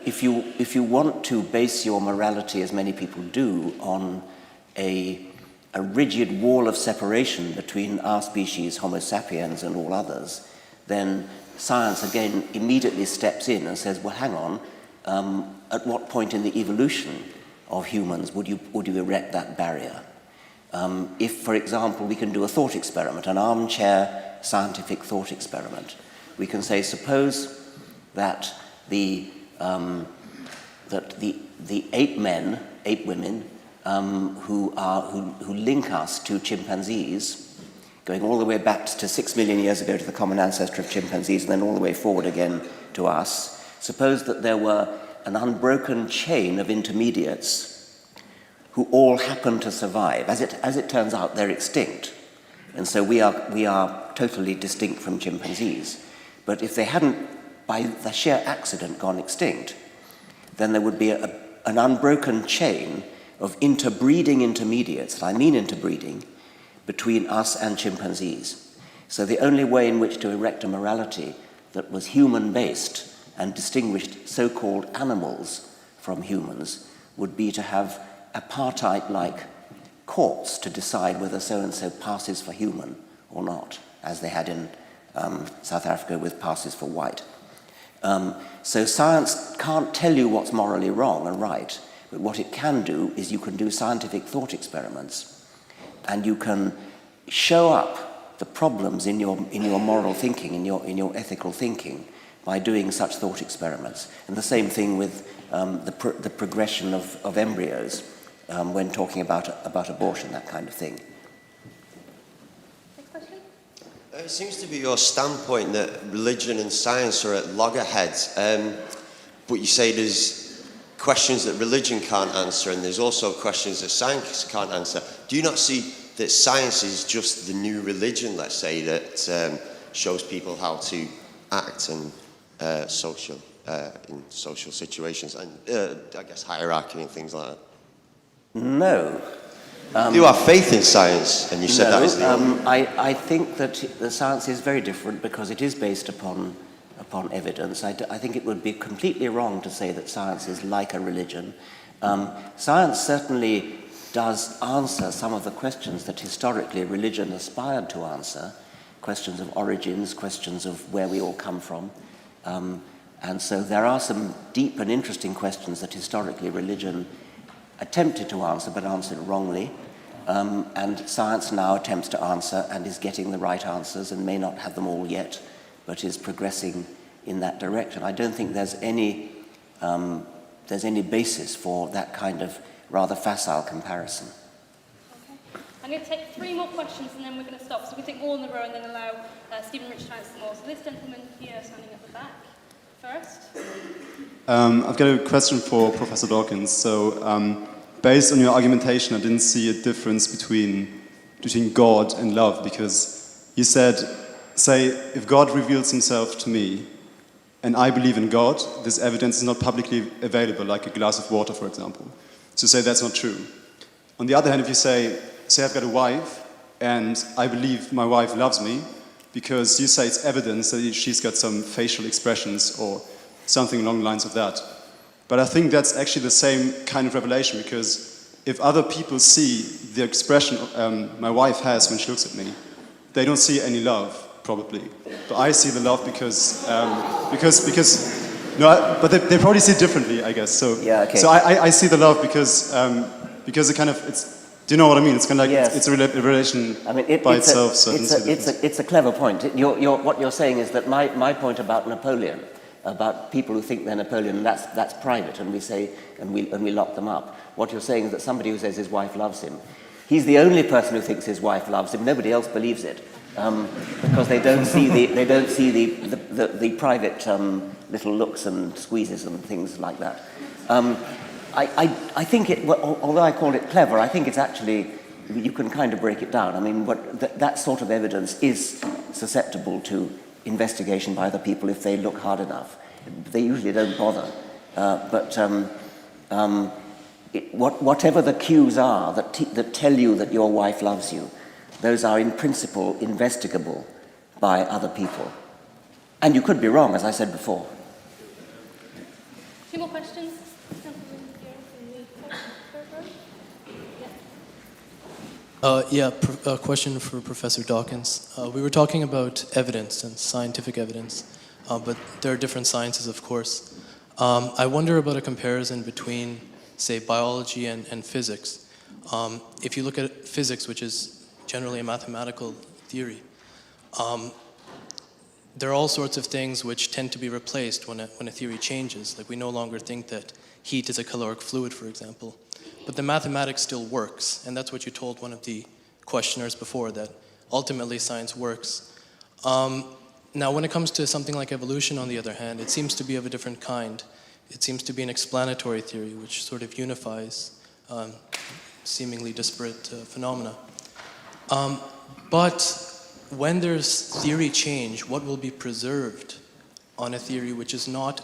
If you want to base your morality, as many people do, on a rigid wall of separation between our species, Homo sapiens, and all others, then science again immediately steps in and says, well, hang on, at what point in the evolution of humans would you erect that barrier? If, for example, we can do a thought experiment, an armchair scientific thought experiment, we can say, suppose that the 8 women who link us to chimpanzees, going all the way back to 6 million years ago to the common ancestor of chimpanzees, and then all the way forward again to us. Suppose that there were an unbroken chain of intermediates who all happen to survive. As it turns out, they're extinct, and so we are totally distinct from chimpanzees. But if they hadn't, by the sheer accident, gone extinct, then there would be an unbroken chain of interbreeding intermediates, and I mean interbreeding, between us and chimpanzees. So the only way in which to erect a morality that was human-based and distinguished so-called animals from humans would be to have apartheid-like courts to decide whether so-and-so passes for human or not, as they had in South Africa with passes for white. So science can't tell you what's morally wrong and right, but what it can do is you can do scientific thought experiments, and you can show up the problems in your moral thinking, in your ethical thinking, by doing such thought experiments. And the same thing with the progression of embryos when talking about abortion, that kind of thing. Next question? It seems to be your standpoint that religion and science are at loggerheads, but you say there's questions that religion can't answer, and there's also questions that science can't answer. Do you not see that science is just the new religion, let's say, that shows people how to act in social situations, and I guess hierarchy and things like that? No. You have faith in science, and you said no, that is the I think that the science is very different because it is based upon evidence. I think it would be completely wrong to say that science is like a religion. Science certainly does answer some of the questions that historically religion aspired to answer, questions of origins, questions of where we all come from. And so there are some deep and interesting questions that historically religion attempted to answer but answered wrongly. And science now attempts to answer and is getting the right answers and may not have them all yet, but is progressing in that direction. I don't think there's any basis for that kind of rather facile comparison. Okay. I'm going to take 3 more questions and then we're going to stop. So we take all in a row and then allow Stephen Rich to answer them all. So this gentleman here standing at the back first. I've got a question for Professor Dawkins. So, based on your argumentation, I didn't see a difference between God and love, because you said, say, if God reveals himself to me and I believe in God, this evidence is not publicly available, like a glass of water, for example. So say that's not true. On the other hand, if you say I've got a wife and I believe my wife loves me, because you say it's evidence that she's got some facial expressions or something along the lines of that. But I think that's actually the same kind of revelation, because if other people see the expression my wife has when she looks at me, they don't see any love, probably. But I see the love because but they probably see it differently, I guess. So, yeah, okay. So I see the love because it kind of, do you know what I mean? It's kind of like, yes. It's a relation by itself. It's a clever point. What you're saying is that my point about Napoleon, about people who think they're Napoleon, that's private, and we say, and we lock them up. What you're saying is that somebody who says his wife loves him, he's the only person who thinks his wife loves him. Nobody else believes it, because they don't see the private little looks and squeezes and things like that. I think although I call it clever, I think it's actually, you can kind of break it down. I mean, that sort of evidence is susceptible to investigation by other people if they look hard enough. They usually don't bother. Whatever the cues are that tell you that your wife loves you, those are in principle investigable by other people. And you could be wrong, as I said before. 2 more questions. A question for Professor Dawkins. We were talking about evidence and scientific evidence, but there are different sciences, of course. I wonder about a comparison between, say, biology and physics. If you look at physics, which is generally a mathematical theory, there are all sorts of things which tend to be replaced when a theory changes. Like, we no longer think that heat is a caloric fluid, for example. But the mathematics still works, and that's what you told one of the questioners before, that ultimately science works. Now, when it comes to something like evolution, on the other hand, it seems to be of a different kind. It seems to be an explanatory theory, which sort of unifies seemingly disparate phenomena. But when there's theory change, what will be preserved on a theory which is not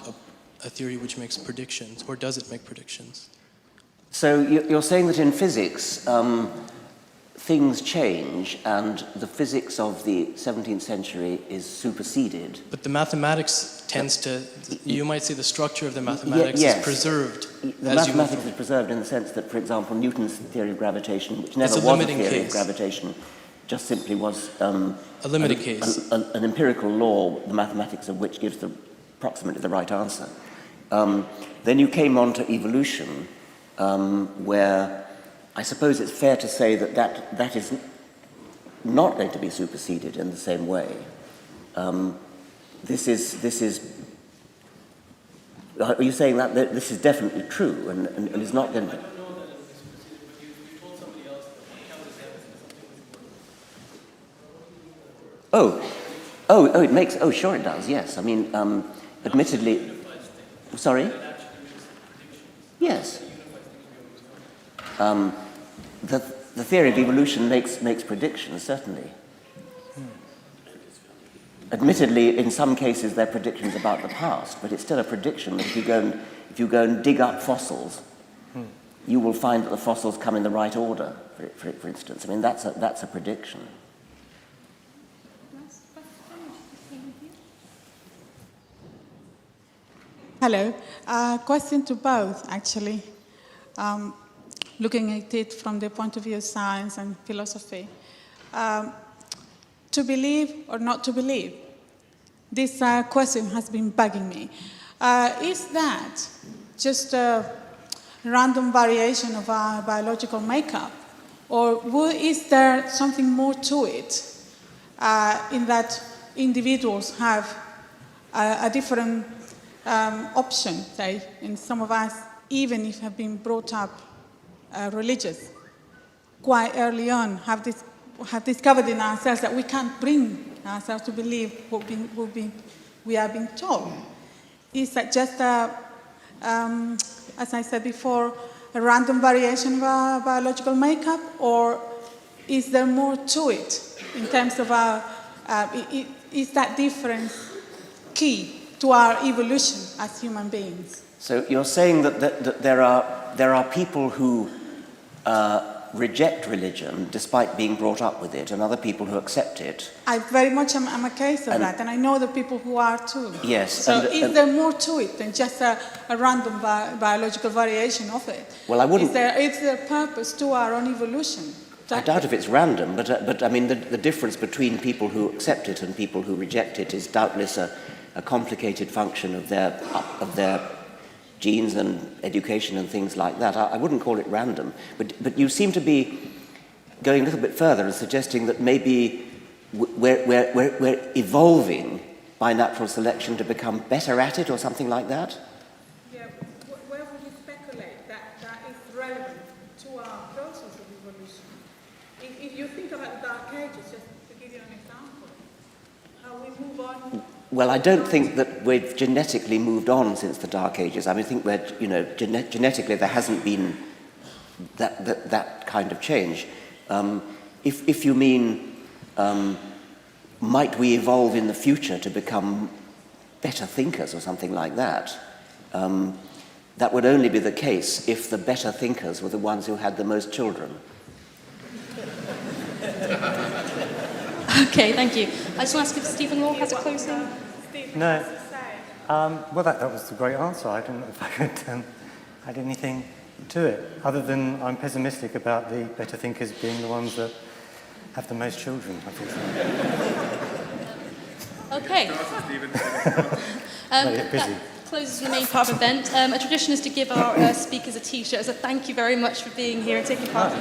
a theory which makes predictions, or does it make predictions? So you're saying that in physics, things change and the physics of the 17th century is superseded. But the mathematics tends to, you might say the structure of the mathematics is preserved. The mathematics is preserved in the sense that, for example, Newton's theory of gravitation, which never was a theory of gravitation, just simply was a limited case. An empirical law, the mathematics of which gives approximately the right answer. Then you came on to evolution, where I suppose it's fair to say that is not going to be superseded in the same way. This is. Are you saying that this is definitely true and is not going to? It makes. Oh, sure, it does. Yes, I mean, admittedly. Sorry. Yes. The theory of evolution makes predictions, certainly. Admittedly, in some cases, they're predictions about the past, but it's still a prediction that if you go and dig up fossils, you will find that the fossils come in the right order. For instance, I mean that's a prediction. Hello. Question to both, actually. Looking at it from the point of view of science and philosophy. To believe or not to believe? This question has been bugging me. Is that just a random variation of our biological makeup? Or is there something more to it in that individuals have a different option, say, and some of us, even if have been brought up religious, quite early on have discovered in ourselves that we can't bring ourselves to believe what we are being told. Is that just as I said before, a random variation of our biological makeup, or is there more to it in terms of our, is that difference key to our evolution as human beings? So you're saying that there are people who reject religion despite being brought up with it, and other people who accept it. I very much am a case of that, and I know the people who are too. Yes. So is there more to it than just a random biological variation of it? Well, I wouldn't. Is there a purpose to our own evolution? I doubt if it's random, but I mean the difference between people who accept it and people who reject it is doubtless a complicated function of their genes and education and things like that. I wouldn't call it random, but you seem to be going a little bit further and suggesting that maybe we're evolving by natural selection to become better at it or something like that? Yeah, where would you speculate that is relevant to our process of evolution? If you think about the Dark Ages, just to give you an example, how we move on. Well, I don't think that we've genetically moved on since the Dark Ages. I mean, I think genetically there hasn't been that kind of change. If you mean, might we evolve in the future to become better thinkers or something like that, that would only be the case if the better thinkers were the ones who had the most children. Okay, thank you. I just want to ask if Stephen Law has a closing. No. Well, that was a great answer. I don't know if I could add anything to it, other than I'm pessimistic about the better thinkers being the ones that have the most children, unfortunately. Okay. That closes the main part of the event. A tradition is to give our speakers a T-shirt, so thank you very much for being here and taking part.